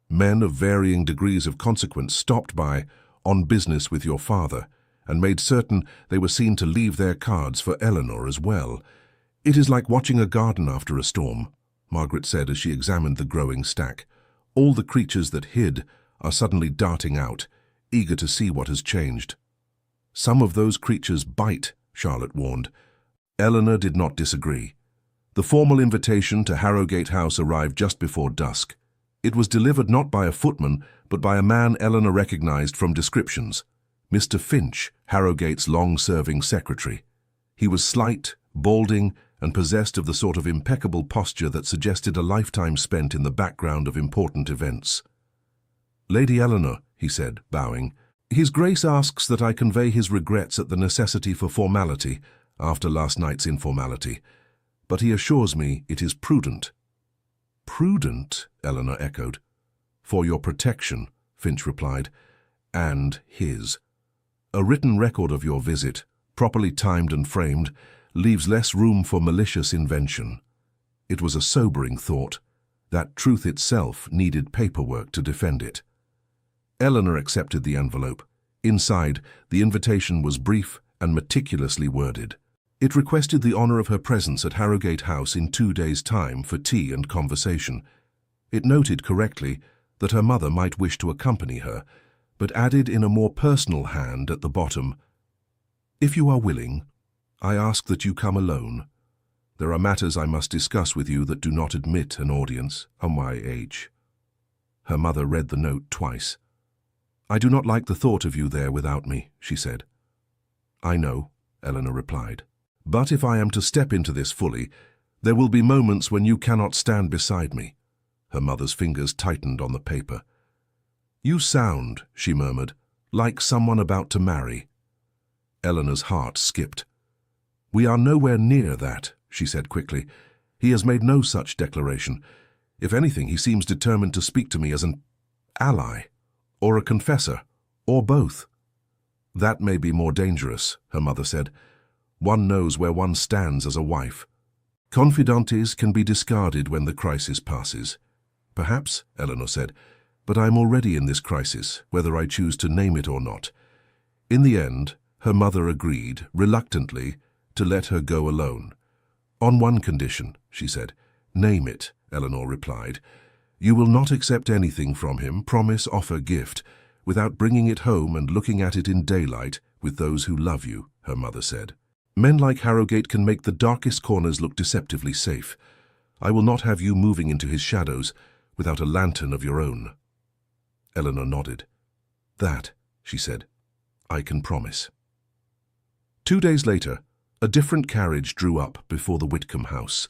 [SPEAKER 1] Men of varying degrees of consequence stopped by, "on business with your father," and made certain they were seen to leave their cards for Eleanor as well. "It is like watching a garden after a storm," Margaret said as she examined the growing stack. "All the creatures that hid are suddenly darting out, eager to see what has changed." "Some of those creatures bite," Charlotte warned. Eleanor did not disagree. The formal invitation to Harrowgate House arrived just before dusk. It was delivered not by a footman, but by a man Eleanor recognized from descriptions, Mr. Finch, Harrowgate's long-serving secretary. He was slight, balding and possessed of the sort of impeccable posture that suggested a lifetime spent in the background of important events. "Lady Eleanor," he said, bowing, "His Grace asks that I convey his regrets at the necessity for formality after last night's informality, but he assures me it is prudent." "Prudent?" Eleanor echoed. "For your protection," Finch replied, "and his. A written record of your visit, properly timed and framed, leaves less room for malicious invention." It was a sobering thought. That truth itself needed paperwork to defend it. Eleanor accepted the envelope. Inside, the invitation was brief and meticulously worded. It requested the honor of her presence at Harrogate House in 2 days' time for tea and conversation. It noted correctly that her mother might wish to accompany her, but added in a more personal hand at the bottom, "If you are willing, I ask that you come alone. There are matters I must discuss with you that do not admit an audience on my age." Her mother read the note twice. "I do not like the thought of you there without me," she said. "I know," Eleanor replied. "But if I am to step into this fully, there will be moments when you cannot stand beside me." Her mother's fingers tightened on the paper. "You sound," she murmured, "like someone about to marry." Eleanor's heart skipped. "We are nowhere near that," she said quickly. "He has made no such declaration. If anything, he seems determined to speak to me as an ally, or a confessor, or both." "That may be more dangerous," her mother said. "One knows where one stands as a wife. Confidantes can be discarded when the crisis passes." "Perhaps," Eleanor said, "but I am already in this crisis, whether I choose to name it or not." In the end, her mother agreed, reluctantly, to let her go alone. "On one condition," she said. "Name it," Eleanor replied. "You will not accept anything from him, promise, offer, gift, without bringing it home and looking at it in daylight with those who love you," her mother said. "Men like Harrogate can make the darkest corners look deceptively safe. I will not have you moving into his shadows without a lantern of your own." Eleanor nodded. "That," she said, "I can promise." 2 days later, a different carriage drew up before the Whitcomb house.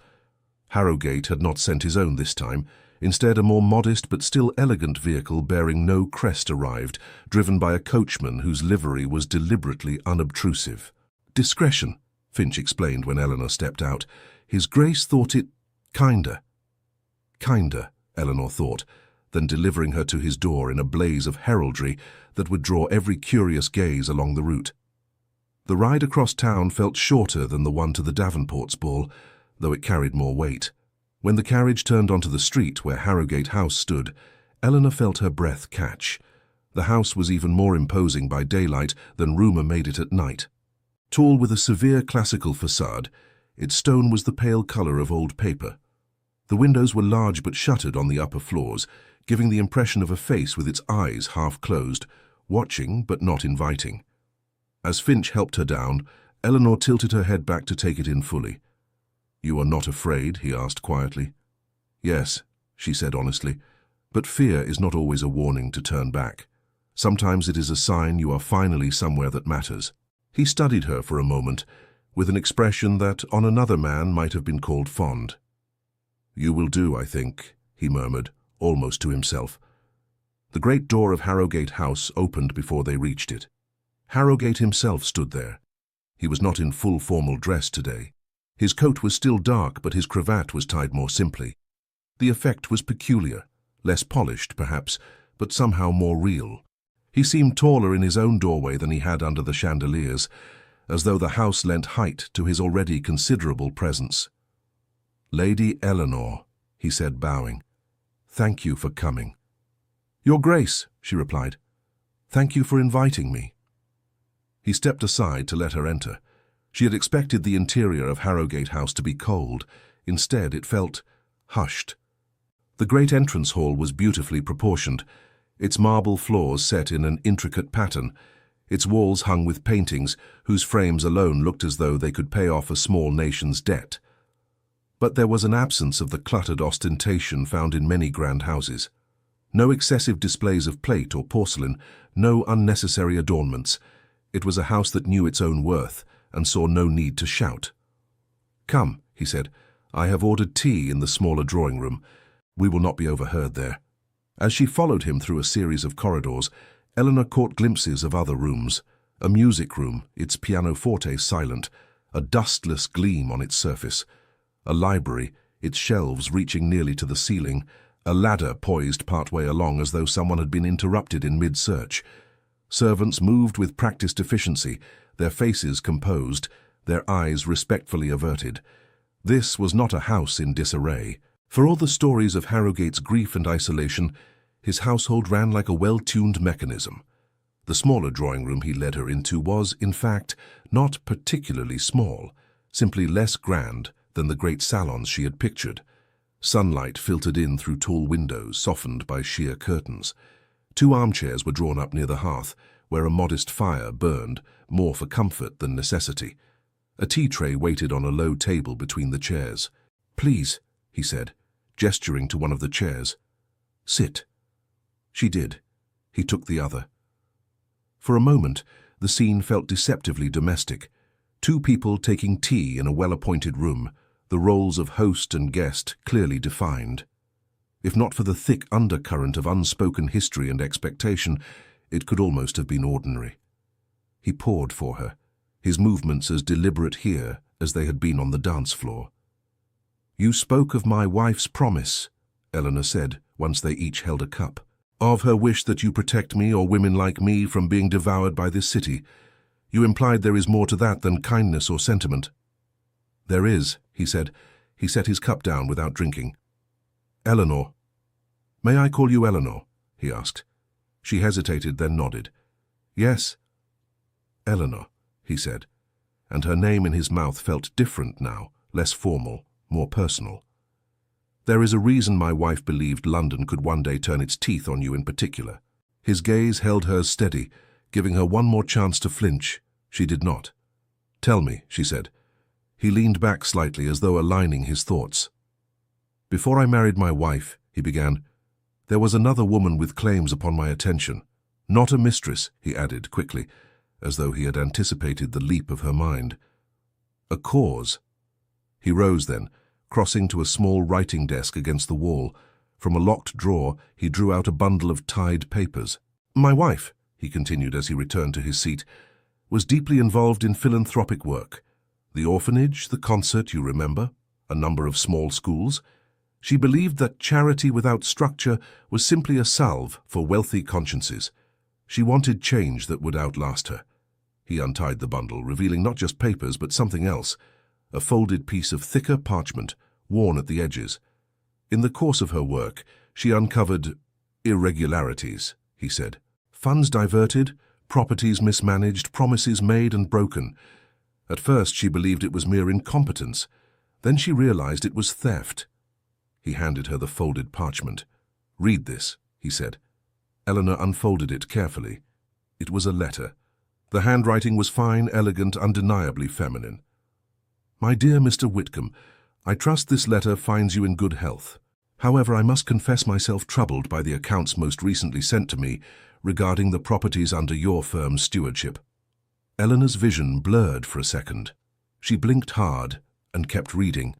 [SPEAKER 1] Harrogate had not sent his own this time. Instead, a more modest but still elegant vehicle bearing no crest arrived, driven by a coachman whose livery was deliberately unobtrusive. "Discretion," Finch explained when Eleanor stepped out. "His Grace thought it kinder." "Kinder," Eleanor thought, then delivering her to his door in a blaze of heraldry that would draw every curious gaze along the route. The ride across town felt shorter than the one to the Davenports' ball, though it carried more weight. When the carriage turned onto the street where Harrogate House stood, Eleanor felt her breath catch. The house was even more imposing by daylight than rumour made it at night. Tall with a severe classical facade, its stone was the pale colour of old paper. The windows were large but shuttered on the upper floors, giving the impression of a face with its eyes half closed, watching but not inviting. As Finch helped her down, Eleanor tilted her head back to take it in fully. "You are not afraid?" he asked quietly. "Yes," she said honestly, "but fear is not always a warning to turn back. Sometimes it is a sign you are finally somewhere that matters." He studied her for a moment, with an expression that on another man might have been called fond. "You will do, I think," he murmured, almost to himself. The great door of Harrogate House opened before they reached it. Harrogate himself stood there. He was not in full formal dress today. His coat was still dark, but his cravat was tied more simply. The effect was peculiar, less polished, perhaps, but somehow more real. He seemed taller in his own doorway than he had under the chandeliers, as though the house lent height to his already considerable presence. "Lady Eleanor," he said, bowing. "Thank you for coming." "Your Grace," she replied. "Thank you for inviting me." He stepped aside to let her enter. She had expected the interior of Harrogate House to be cold. Instead, it felt hushed. The great entrance hall was beautifully proportioned, its marble floors set in an intricate pattern, its walls hung with paintings whose frames alone looked as though they could pay off a small nation's debt. But there was an absence of the cluttered ostentation found in many grand houses. No excessive displays of plate or porcelain, no unnecessary adornments. It was a house that knew its own worth and saw no need to shout. "Come," he said. "I have ordered tea in the smaller drawing room. We will not be overheard there." As she followed him through a series of corridors, Eleanor caught glimpses of other rooms. A music room, its pianoforte silent, a dustless gleam on its surface. A library, its shelves reaching nearly to the ceiling, a ladder poised partway along as though someone had been interrupted in mid-search. Servants moved with practiced efficiency, their faces composed, their eyes respectfully averted. This was not a house in disarray. For all the stories of Harrowgate's grief and isolation, his household ran like a well-tuned mechanism. The smaller drawing room he led her into was, in fact, not particularly small, simply less grand than the great salons she had pictured. Sunlight filtered in through tall windows, softened by sheer curtains. 2 armchairs were drawn up near the hearth, where a modest fire burned, more for comfort than necessity. A tea tray waited on a low table between the chairs. "Please," he said, gesturing to one of the chairs. "Sit." She did. He took the other. For a moment, the scene felt deceptively domestic. 2 people taking tea in a well-appointed room, the roles of host and guest clearly defined. If not for the thick undercurrent of unspoken history and expectation, it could almost have been ordinary. He poured for her, his movements as deliberate here as they had been on the dance floor. "You spoke of my wife's promise," Eleanor said, once they each held a cup. "Of her wish that you protect me or women like me from being devoured by this city. You implied there is more to that than kindness or sentiment." "There is," he said. He set his cup down without drinking. "Eleanor." "May I call you Eleanor?" he asked. She hesitated, then nodded. "Yes." "Eleanor," he said, and her name in his mouth felt different now, less formal, more personal. "There is a reason my wife believed London could one day turn its teeth on you in particular." His gaze held hers steady, giving her one more chance to flinch. She did not. "Tell me," she said. He leaned back slightly as though aligning his thoughts. "Before I married my wife," he began, "there was another woman with claims upon my attention. Not a mistress," he added quickly, as though he had anticipated the leap of her mind. "A cause." He rose then, crossing to a small writing desk against the wall. From a locked drawer, he drew out a bundle of tied papers. "My wife," he continued as he returned to his seat, "was deeply involved in philanthropic work. The orphanage, the concert, you remember, a number of small schools. She believed that charity without structure was simply a salve for wealthy consciences. She wanted change that would outlast her." He untied the bundle, revealing not just papers but something else, a folded piece of thicker parchment, worn at the edges. In the course of her work, she uncovered irregularities, he said. Funds diverted, properties mismanaged, promises made and broken. At first she believed it was mere incompetence. Then she realized it was theft. He handed her the folded parchment. "Read this," he said. Eleanor unfolded it carefully. It was a letter. The handwriting was fine, elegant, undeniably feminine. "My dear Mr. Whitcomb, I trust this letter finds you in good health. However, I must confess myself troubled by the accounts most recently sent to me regarding the properties under your firm's stewardship." Eleanor's vision blurred for a second. She blinked hard and kept reading.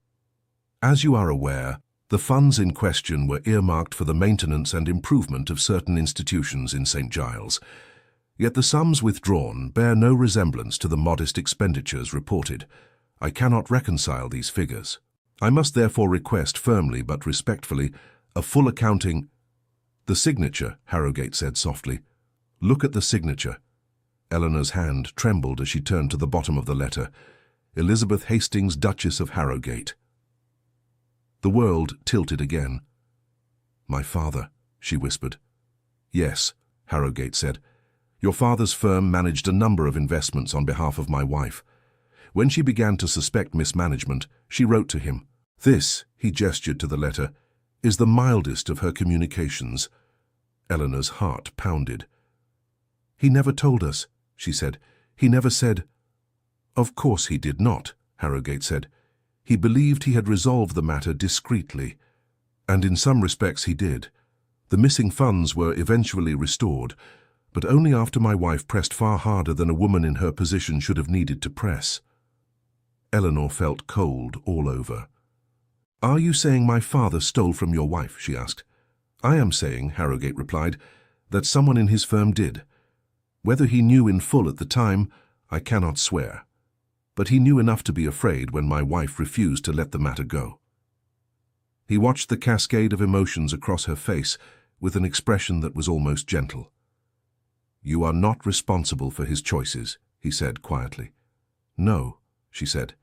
[SPEAKER 1] "As you are aware, the funds in question were earmarked for the maintenance and improvement of certain institutions in St. Giles. Yet the sums withdrawn bear no resemblance to the modest expenditures reported. I cannot reconcile these figures. I must therefore request firmly but respectfully a full accounting—" "The signature," Harrowgate said softly. "Look at the signature." Eleanor's hand trembled as she turned to the bottom of the letter. Elizabeth Hastings, Duchess of Harrowgate. The world tilted again. "My father," she whispered. "Yes," Harrowgate said. "Your father's firm managed a number of investments on behalf of my wife. When she began to suspect mismanagement, she wrote to him. This," he gestured to the letter, "is the mildest of her communications." Eleanor's heart pounded. "He never told us," she said. "He never said—" "Of course he did not," Harrowgate said. "He believed he had resolved the matter discreetly. And in some respects he did. The missing funds were eventually restored, but only after my wife pressed far harder than a woman in her position should have needed to press." Eleanor felt cold all over. "Are you saying my father stole from your wife?" she asked. "I am saying," Harrogate replied, "that someone in his firm did. Whether he knew in full at the time, I cannot swear. But he knew enough to be afraid when my wife refused to let the matter go." He watched the cascade of emotions across her face with an expression that was almost gentle. "You are not responsible for his choices," he said quietly. "No," she said,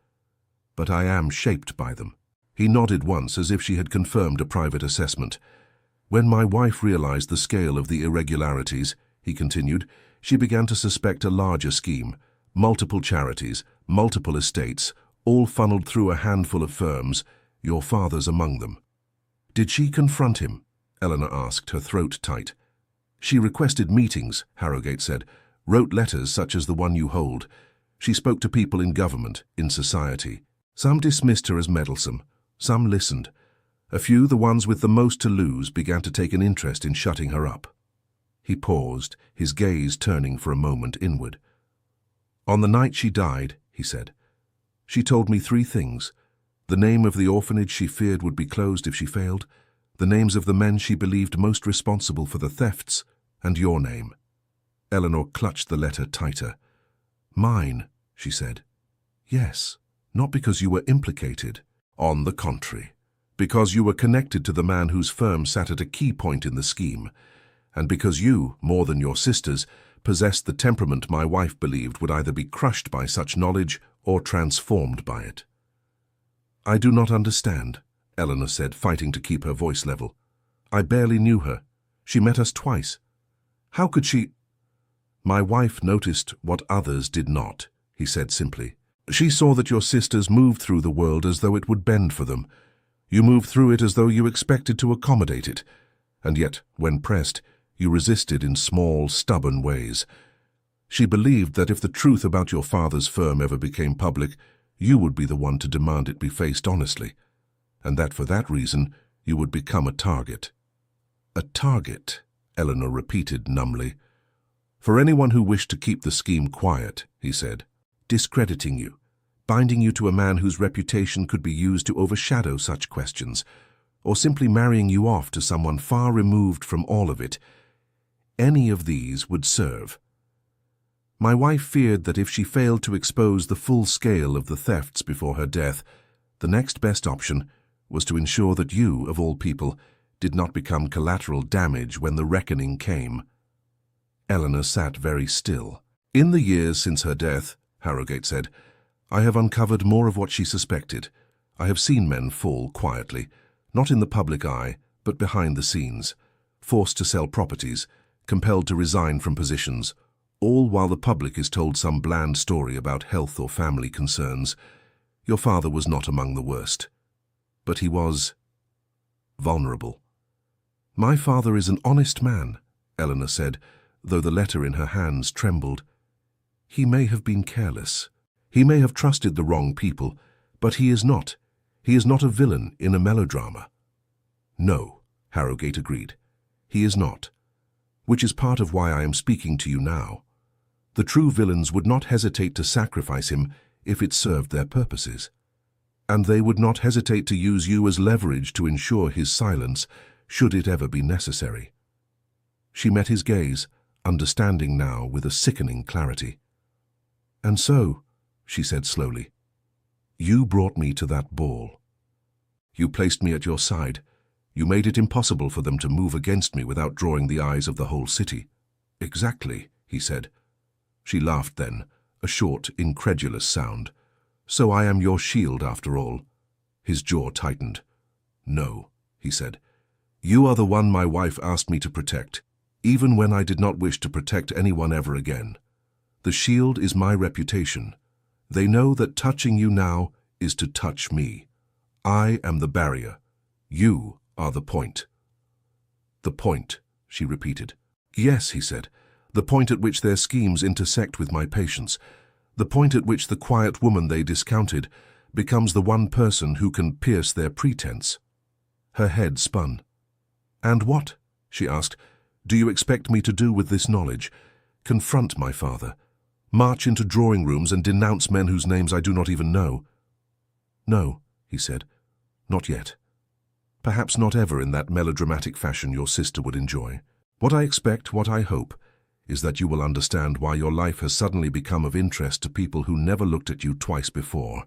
[SPEAKER 1] "but I am shaped by them." He nodded once as if she had confirmed a private assessment. "When my wife realized the scale of the irregularities," he continued, "she began to suspect a larger scheme, multiple charities, multiple estates, all funneled through a handful of firms, your father's among them." "Did she confront him?" Eleanor asked, her throat tight. "She requested meetings," Harrogate said, "wrote letters such as the one you hold. She spoke to people in government, in society. Some dismissed her as meddlesome, some listened. A few, the ones with the most to lose, began to take an interest in shutting her up." He paused, his gaze turning for a moment inward. "On the night she died," he said, "she told me 3 things. The name of the orphanage she feared would be closed if she failed, the names of the men she believed most responsible for the thefts, and your name." Eleanor clutched the letter tighter. "Mine," she said. "Yes, not because you were implicated. On the contrary, because you were connected to the man whose firm sat at a key point in the scheme, and because you, more than your sisters, possessed the temperament my wife believed would either be crushed by such knowledge or transformed by it." "I do not understand," Eleanor said, fighting to keep her voice level. "I barely knew her. She met us twice. How could she—" "My wife noticed what others did not," he said simply. "She saw that your sisters moved through the world as though it would bend for them. You moved through it as though you expected to accommodate it. And yet, when pressed, you resisted in small, stubborn ways. She believed that if the truth about your father's firm ever became public, you would be the one to demand it be faced honestly, and that for that reason you would become a target." "A target," Eleanor repeated numbly. "For anyone who wished to keep the scheme quiet," he said, "discrediting you, binding you to a man whose reputation could be used to overshadow such questions, or simply marrying you off to someone far removed from all of it. Any of these would serve. My wife feared that if she failed to expose the full scale of the thefts before her death, the next best option was to ensure that you, of all people, did not become collateral damage when the reckoning came." Eleanor sat very still. "In the years since her death," Harrogate said, "I have uncovered more of what she suspected. I have seen men fall quietly, not in the public eye, but behind the scenes, forced to sell properties, compelled to resign from positions, all while the public is told some bland story about health or family concerns. Your father was not among the worst. But he was vulnerable." "My father is an honest man," Eleanor said, though the letter in her hands trembled. "He may have been careless. He may have trusted the wrong people, but he is not. He is not a villain in a melodrama." "No," Harrogate agreed. "He is not. Which is part of why I am speaking to you now. The true villains would not hesitate to sacrifice him if it served their purposes. And they would not hesitate to use you as leverage to ensure his silence, should it ever be necessary." She met his gaze, understanding now with a sickening clarity. "And so," she said slowly, "you brought me to that ball. You placed me at your side. You made it impossible for them to move against me without drawing the eyes of the whole city." "Exactly," he said. She laughed then, a short, incredulous sound. "So I am your shield after all." His jaw tightened. "No," he said. "You are the one my wife asked me to protect, even when I did not wish to protect anyone ever again. The shield is my reputation. They know that touching you now is to touch me. I am the barrier. You are the point." "The point," she repeated. "Yes," he said, "the point at which their schemes intersect with my patience, the point at which the quiet woman they discounted becomes the one person who can pierce their pretense." Her head spun. "And what," she asked, "do you expect me to do with this knowledge? Confront my father? March into drawing rooms and denounce men whose names I do not even know? "No," he said, "not yet. Perhaps not ever in that melodramatic fashion your sister would enjoy. What I expect, what I hope, is that you will understand why your life has suddenly become of interest to people who never looked at you twice before,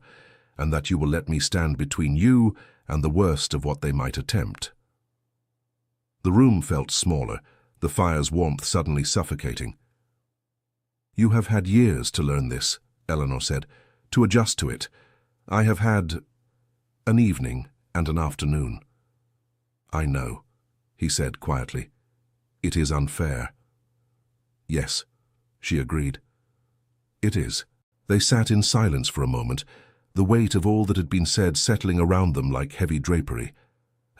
[SPEAKER 1] and that you will let me stand between you and the worst of what they might attempt." The room felt smaller, the fire's warmth suddenly suffocating. "You have had years to learn this," Eleanor said, "to adjust to it. I have had an evening and an afternoon." "I know," he said quietly. "It is unfair." "Yes," she agreed. "It is." They sat in silence for a moment, the weight of all that had been said settling around them like heavy drapery.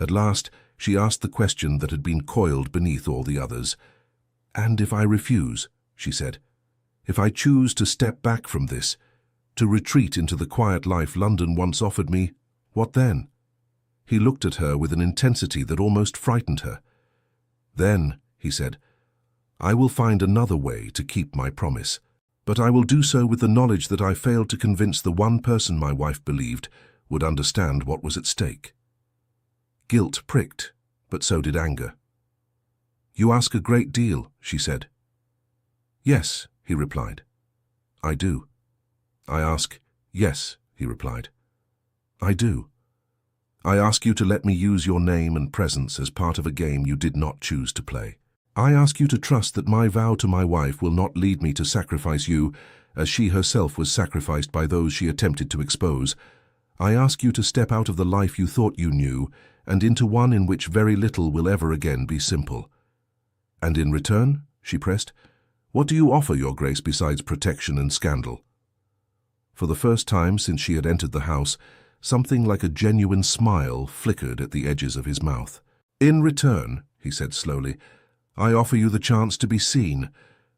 [SPEAKER 1] At last, she asked the question that had been coiled beneath all the others. "And if I refuse," she said, "if I choose to step back from this, to retreat into the quiet life London once offered me, what then?" He looked at her with an intensity that almost frightened her. "Then," he said, "I will find another way to keep my promise. But I will do so with the knowledge that I failed to convince the one person my wife believed would understand what was at stake." Guilt pricked, but so did anger. "You ask a great deal," she said. "Yes," he replied. "I do." "I ask." "Yes," he replied. "I do. I ask you to let me use your name and presence as part of a game you did not choose to play. I ask you to trust that my vow to my wife will not lead me to sacrifice you, as she herself was sacrificed by those she attempted to expose. I ask you to step out of the life you thought you knew and into one in which very little will ever again be simple." "And in return," she pressed, "what do you offer, Your Grace, besides protection and scandal?" For the first time since she had entered the house, something like a genuine smile flickered at the edges of his mouth. "In return," he said slowly, "I offer you the chance to be seen,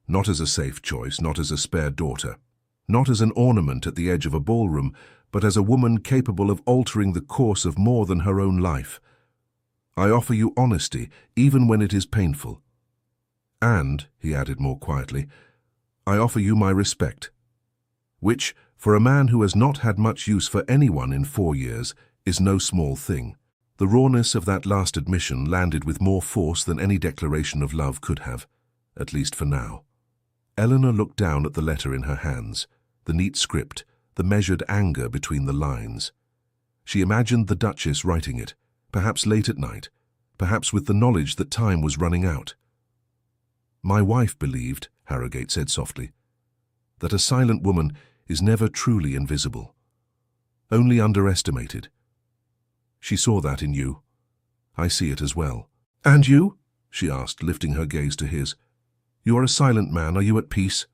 [SPEAKER 1] not as a safe choice, not as a spare daughter, not as an ornament at the edge of a ballroom, but as a woman capable of altering the course of more than her own life. I offer you honesty, even when it is painful. And," he added more quietly, "I offer you my respect, which, for a man who has not had much use for anyone in 4 years, is no small thing." The rawness of that last admission landed with more force than any declaration of love could have, at least for now. Eleanor looked down at the letter in her hands, the neat script, the measured anger between the lines. She imagined the Duchess writing it, perhaps late at night, perhaps with the knowledge that time was running out. "My wife believed," Harrogate said softly, "that a silent woman is never truly invisible, only underestimated. She saw that in you. I see it as well." "And you?" she asked, lifting her gaze to his. "You are a silent man. Are you at peace?"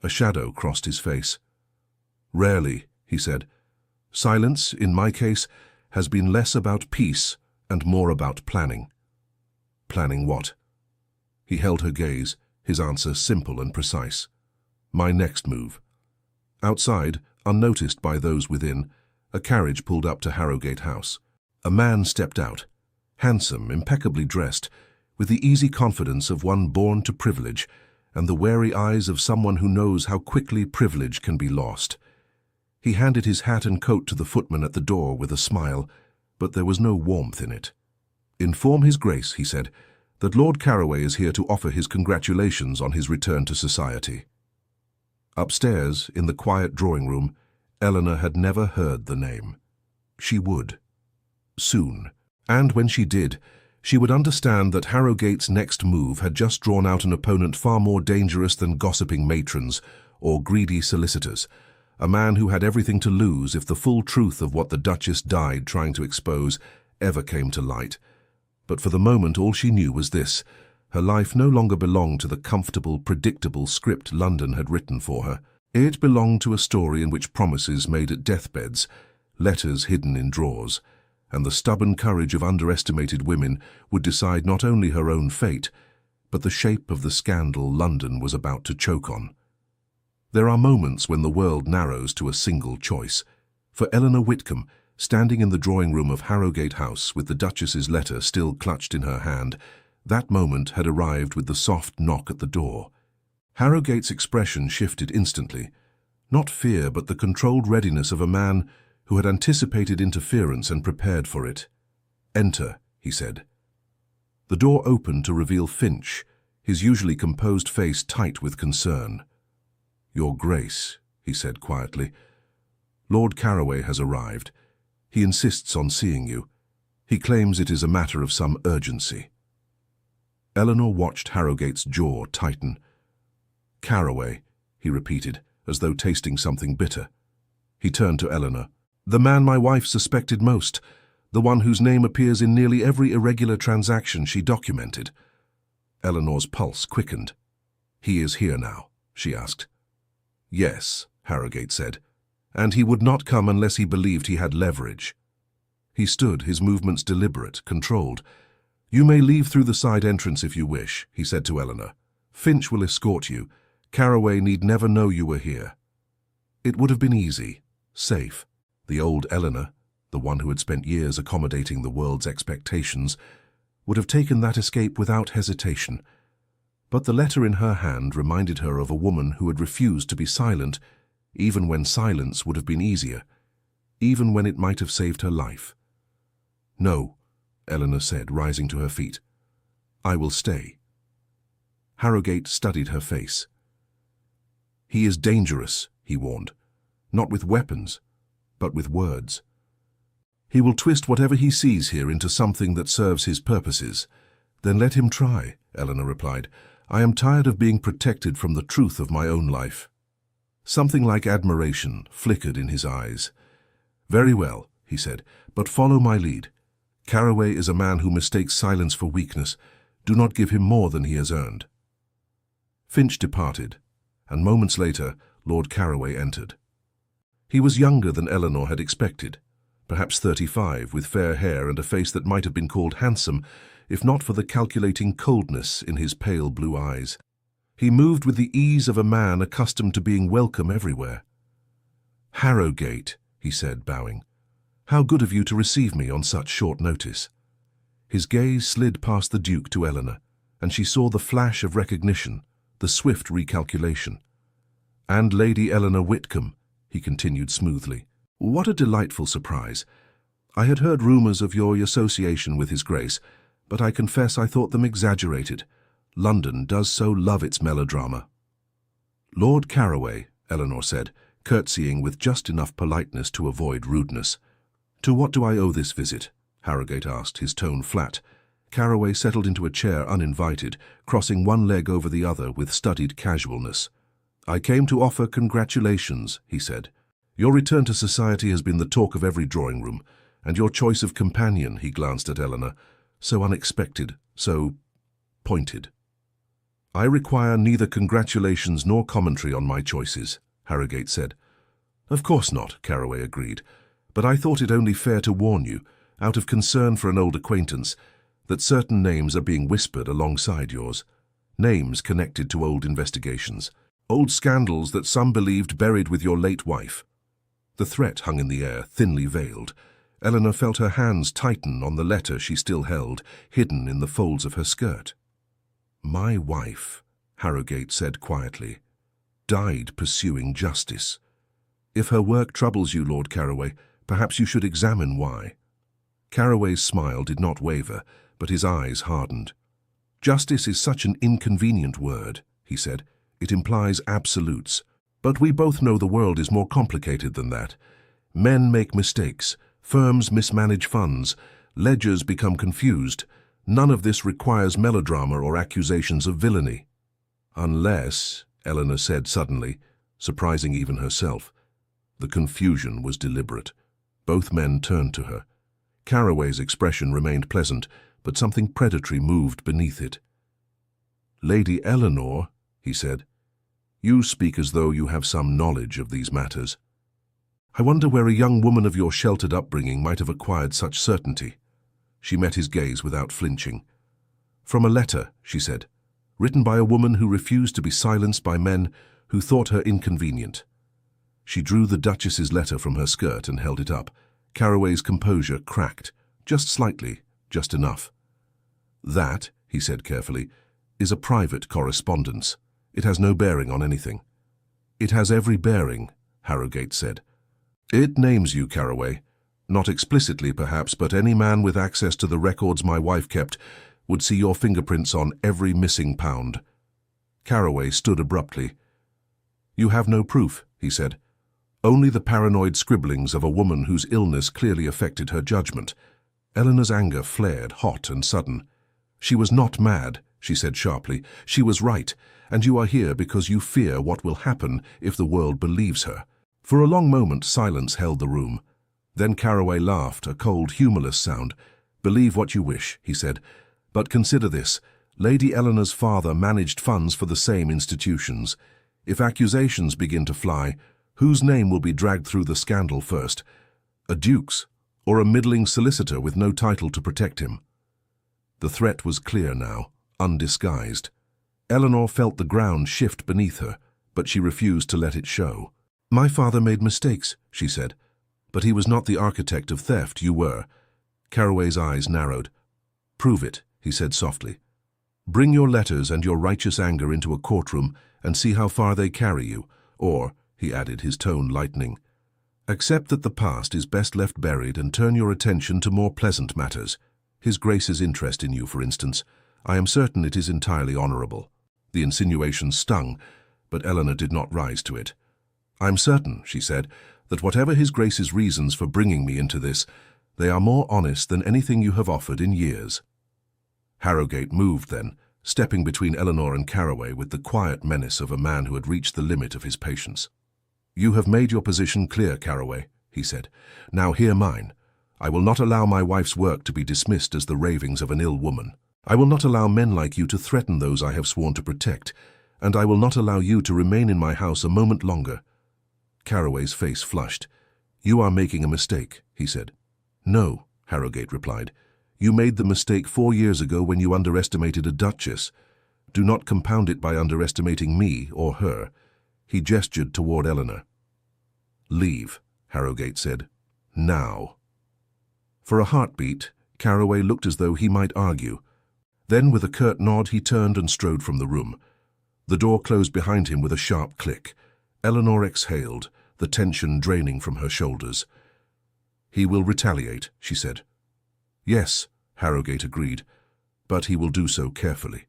[SPEAKER 1] A shadow crossed his face. "Rarely," he said. "Silence, in my case, has been less about peace and more about planning." "Planning what?" He held her gaze, his answer simple and precise. "My next move." Outside, unnoticed by those within, a carriage pulled up to Harrogate House. A man stepped out, handsome, impeccably dressed, with the easy confidence of one born to privilege and the wary eyes of someone who knows how quickly privilege can be lost. He handed his hat and coat to the footman at the door with a smile, but there was no warmth in it. "Inform His Grace," he said, "that Lord Carroway is here to offer his congratulations on his return to society." Upstairs, in the quiet drawing-room, Eleanor had never heard the name. She would. Soon. And when she did, she would understand that Harrogate's next move had just drawn out an opponent far more dangerous than gossiping matrons or greedy solicitors, a man who had everything to lose if the full truth of what the Duchess died trying to expose ever came to light. But for the moment all she knew was this: her life no longer belonged to the comfortable, predictable script London had written for her. It belonged to a story in which promises made at deathbeds, letters hidden in drawers, and the stubborn courage of underestimated women would decide not only her own fate, but the shape of the scandal London was about to choke on. There are moments when the world narrows to a single choice. For Eleanor Whitcomb, standing in the drawing-room of Harrogate House with the Duchess's letter still clutched in her hand, that moment had arrived with the soft knock at the door. Harrogate's expression shifted instantly. Not fear, but the controlled readiness of a man who had anticipated interference and prepared for it. "Enter," he said. The door opened to reveal Finch, his usually composed face tight with concern. "Your Grace," he said quietly, "Lord Carroway has arrived. He insists on seeing you. He claims it is a matter of some urgency." Eleanor watched Harrowgate's jaw tighten. "Carroway," he repeated, as though tasting something bitter. He turned to Eleanor. "The man my wife suspected most, the one whose name appears in nearly every irregular transaction she documented." Eleanor's pulse quickened. "He is here now?" she asked. "Yes," Harrowgate said, "and he would not come unless he believed he had leverage." He stood, his movements deliberate, controlled. "You may leave through the side entrance if you wish," he said to Eleanor. "Finch will escort you. Carroway need never know you were here." It would have been easy, safe. The old Eleanor, the one who had spent years accommodating the world's expectations, would have taken that escape without hesitation. But the letter in her hand reminded her of a woman who had refused to be silent, even when silence would have been easier, even when it might have saved her life. "No," Eleanor said, rising to her feet. "I will stay." Harrowgate studied her face. "He is dangerous," he warned, "not with weapons, but with words. He will twist whatever he sees here into something that serves his purposes." "Then let him try," Eleanor replied. "I am tired of being protected from the truth of my own life." Something like admiration flickered in his eyes. "Very well," he said, "but follow my lead. Carroway is a man who mistakes silence for weakness. Do not give him more than he has earned." Finch departed, and moments later Lord Carroway entered. He was younger than Eleanor had expected, perhaps 35, with fair hair and a face that might have been called handsome, if not for the calculating coldness in his pale blue eyes. He moved with the ease of a man accustomed to being welcome everywhere. "Harrowgate," he said, bowing. "How good of you to receive me on such short notice." His gaze slid past the Duke to Eleanor, and she saw the flash of recognition, the swift recalculation. "And Lady Eleanor Whitcomb," he continued smoothly. "What a delightful surprise. I had heard rumors of your association with His Grace, but I confess I thought them exaggerated. London does so love its melodrama." "Lord Carroway," Eleanor said, curtsying with just enough politeness to avoid rudeness. "To what do I owe this visit?" Harrowgate asked, his tone flat. Carroway settled into a chair uninvited, crossing one leg over the other with studied casualness. "I came to offer congratulations," he said. "Your return to society has been the talk of every drawing-room, and your choice of companion," he glanced at Eleanor, "so unexpected, so pointed." "I require neither congratulations nor commentary on my choices," Harrowgate said. "Of course not," Carroway agreed, "but I thought it only fair to warn you, out of concern for an old acquaintance, that certain names are being whispered alongside yours. Names connected to old investigations, old scandals that some believed buried with your late wife." The threat hung in the air, thinly veiled. Eleanor felt her hands tighten on the letter she still held, hidden in the folds of her skirt. "My wife," Harrowgate said quietly, "died pursuing justice. If her work troubles you, Lord Carroway, perhaps you should examine why." Carroway's smile did not waver, but his eyes hardened. "Justice is such an inconvenient word," he said. "It implies absolutes. But we both know the world is more complicated than that. Men make mistakes, firms mismanage funds, ledgers become confused. None of this requires melodrama or accusations of villainy." "Unless," Eleanor said suddenly, surprising even herself. The confusion was deliberate. Both men turned to her. Carroway's expression remained pleasant, but something predatory moved beneath it. "Lady Eleanor," he said, "you speak as though you have some knowledge of these matters. I wonder where a young woman of your sheltered upbringing might have acquired such certainty." She met his gaze without flinching. "From a letter," she said, "written by a woman who refused to be silenced by men who thought her inconvenient." She drew the Duchess's letter from her skirt and held it up. Carroway's composure cracked, just slightly, just enough. "That," he said carefully, "is a private correspondence. It has no bearing on anything." "It has every bearing," Harrowgate said. It names you, Caraway. Not explicitly, perhaps, but any man with access to the records my wife kept would see your fingerprints on every missing pound. Caraway stood abruptly. You have no proof, he said. Only the paranoid scribblings of a woman whose illness clearly affected her judgment. Eleanor's anger flared, hot and sudden. She was not mad, she said sharply. She was right, and you are here because you fear what will happen if the world believes her. For a long moment, silence held the room. Then Caraway laughed, a cold, humorless sound. Believe what you wish, he said. But consider this. Lady Eleanor's father managed funds for the same institutions. If accusations begin to fly, whose name will be dragged through the scandal first? A duke's, or a middling solicitor with no title to protect him? The threat was clear now, undisguised. Eleanor felt the ground shift beneath her, but she refused to let it show. My father made mistakes, she said. But he was not the architect of theft, you were. Caraway's eyes narrowed. Prove it, he said softly. Bring your letters and your righteous anger into a courtroom and see how far they carry you. Or, he added, his tone lightening, accept that the past is best left buried and turn your attention to more pleasant matters. His Grace's interest in you, for instance. I am certain it is entirely honourable. The insinuation stung, but Eleanor did not rise to it. I'm certain, she said, that whatever His Grace's reasons for bringing me into this, they are more honest than anything you have offered in years. Harrogate moved then, stepping between Eleanor and Caraway with the quiet menace of a man who had reached the limit of his patience. You have made your position clear, Caraway, he said. Now hear mine. I will not allow my wife's work to be dismissed as the ravings of an ill woman. I will not allow men like you to threaten those I have sworn to protect, and I will not allow you to remain in my house a moment longer. Caraway's face flushed. You are making a mistake, he said. No, Harrogate replied. You made the mistake 4 years ago when you underestimated a duchess. Do not compound it by underestimating me or her. He gestured toward Eleanor. Leave, Harrogate said. Now. For a heartbeat, Caraway looked as though he might argue. Then, with a curt nod, he turned and strode from the room. The door closed behind him with a sharp click. Eleanor exhaled, the tension draining from her shoulders. He will retaliate, she said. Yes, Harrogate agreed, but he will do so carefully.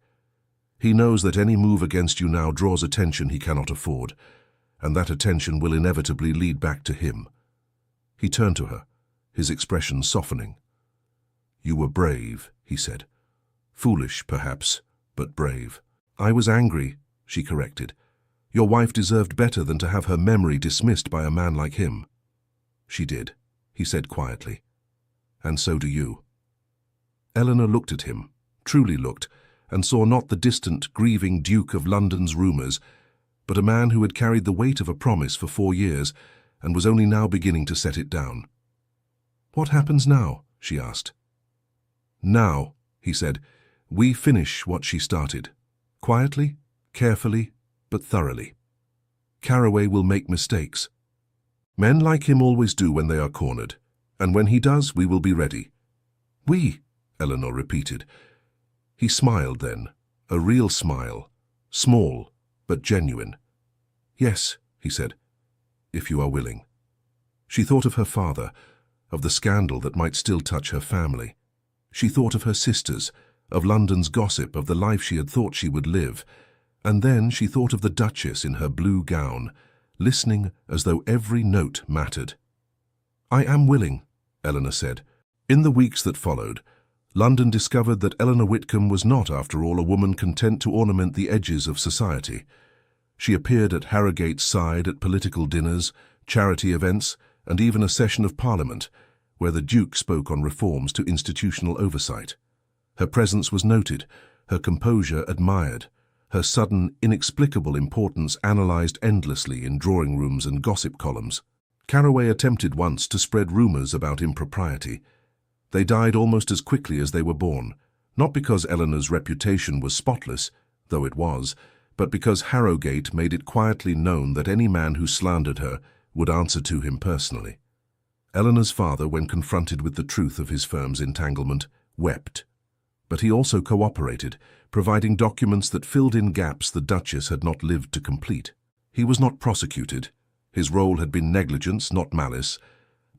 [SPEAKER 1] He knows that any move against you now draws attention he cannot afford, and that attention will inevitably lead back to him. He turned to her, his expression softening. You were brave, he said. Foolish, perhaps, but brave. I was angry, she corrected. Your wife deserved better than to have her memory dismissed by a man like him. She did, he said quietly. And so do you. Eleanor looked at him, truly looked, and saw not the distant, grieving Duke of London's rumours, but a man who had carried the weight of a promise for 4 years and was only now beginning to set it down. What happens now? She asked. Now, he said, we finish what she started. Quietly, carefully, but thoroughly. Caraway will make mistakes. Men like him always do when they are cornered, and when he does, we will be ready. We, Eleanor repeated. He smiled then, a real smile, small but genuine. Yes, he said, if you are willing. She thought of her father, of the scandal that might still touch her family. She thought of her sisters, of London's gossip, of the life she had thought she would live, and then she thought of the Duchess in her blue gown, listening as though every note mattered. I am willing, Eleanor said. In the weeks that followed, London discovered that Eleanor Whitcomb was not, after all, a woman content to ornament the edges of society. She appeared at Harrogate's side at political dinners, charity events, and even a session of Parliament, where the Duke spoke on reforms to institutional oversight. Her presence was noted, her composure admired, her sudden, inexplicable importance analysed endlessly in drawing rooms and gossip columns. Caraway attempted once to spread rumours about impropriety. They died almost as quickly as they were born, not because Eleanor's reputation was spotless, though it was, but because Harrogate made it quietly known that any man who slandered her would answer to him personally. Eleanor's father, when confronted with the truth of his firm's entanglement, wept. But he also cooperated, providing documents that filled in gaps the Duchess had not lived to complete. He was not prosecuted. His role had been negligence, not malice,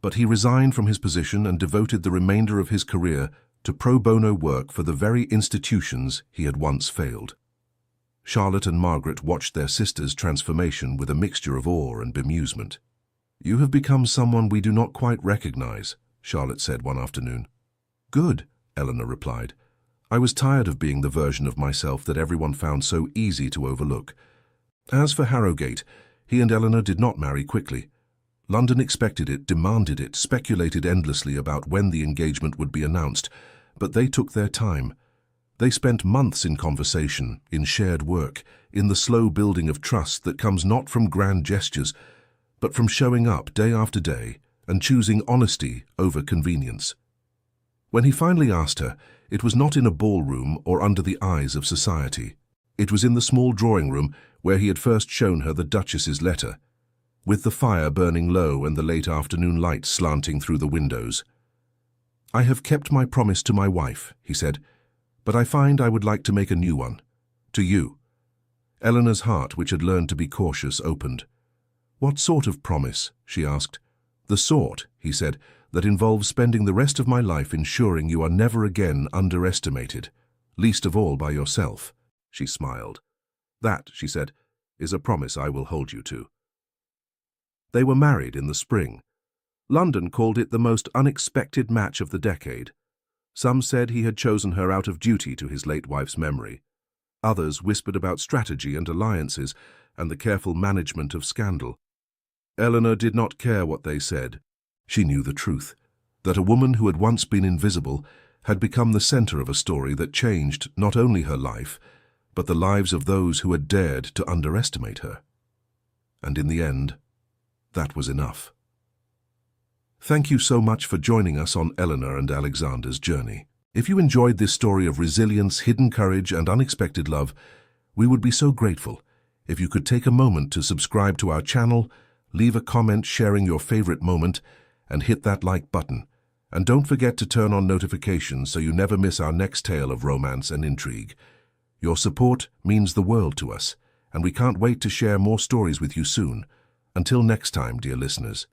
[SPEAKER 1] but he resigned from his position and devoted the remainder of his career to pro bono work for the very institutions he had once failed. Charlotte and Margaret watched their sister's transformation with a mixture of awe and bemusement. "You have become someone we do not quite recognize," Charlotte said one afternoon. "Good," Eleanor replied. "I was tired of being the version of myself that everyone found so easy to overlook." As for Harrogate, he and Eleanor did not marry quickly. London expected it, demanded it, speculated endlessly about when the engagement would be announced, but they took their time. They spent months in conversation, in shared work, in the slow building of trust that comes not from grand gestures, but from showing up day after day and choosing honesty over convenience. When he finally asked her, it was not in a ballroom or under the eyes of society. It was in the small drawing room where he had first shown her the Duchess's letter, with the fire burning low and the late afternoon light slanting through the windows. "I have kept my promise to my wife," he said, "but I find I would like to make a new one. To you." Eleanor's heart, which had learned to be cautious, opened. "What sort of promise?" she asked. "The sort," he said, "that involves spending the rest of my life ensuring you are never again underestimated, least of all by yourself." She smiled. "That," she said, "is a promise I will hold you to." They were married in the spring. London called it the most unexpected match of the decade. Some said he had chosen her out of duty to his late wife's memory. Others whispered about strategy and alliances and the careful management of scandal. Eleanor did not care what they said. She knew the truth, that a woman who had once been invisible had become the center of a story that changed not only her life, but the lives of those who had dared to underestimate her. And in the end, that was enough. Thank you so much for joining us on Eleanor and Alexander's journey. If you enjoyed this story of resilience, hidden courage, and unexpected love, we would be so grateful if you could take a moment to subscribe to our channel, leave a comment sharing your favorite moment, and hit that like button. And don't forget to turn on notifications so you never miss our next tale of romance and intrigue. Your support means the world to us, and we can't wait to share more stories with you soon. Until next time, dear listeners.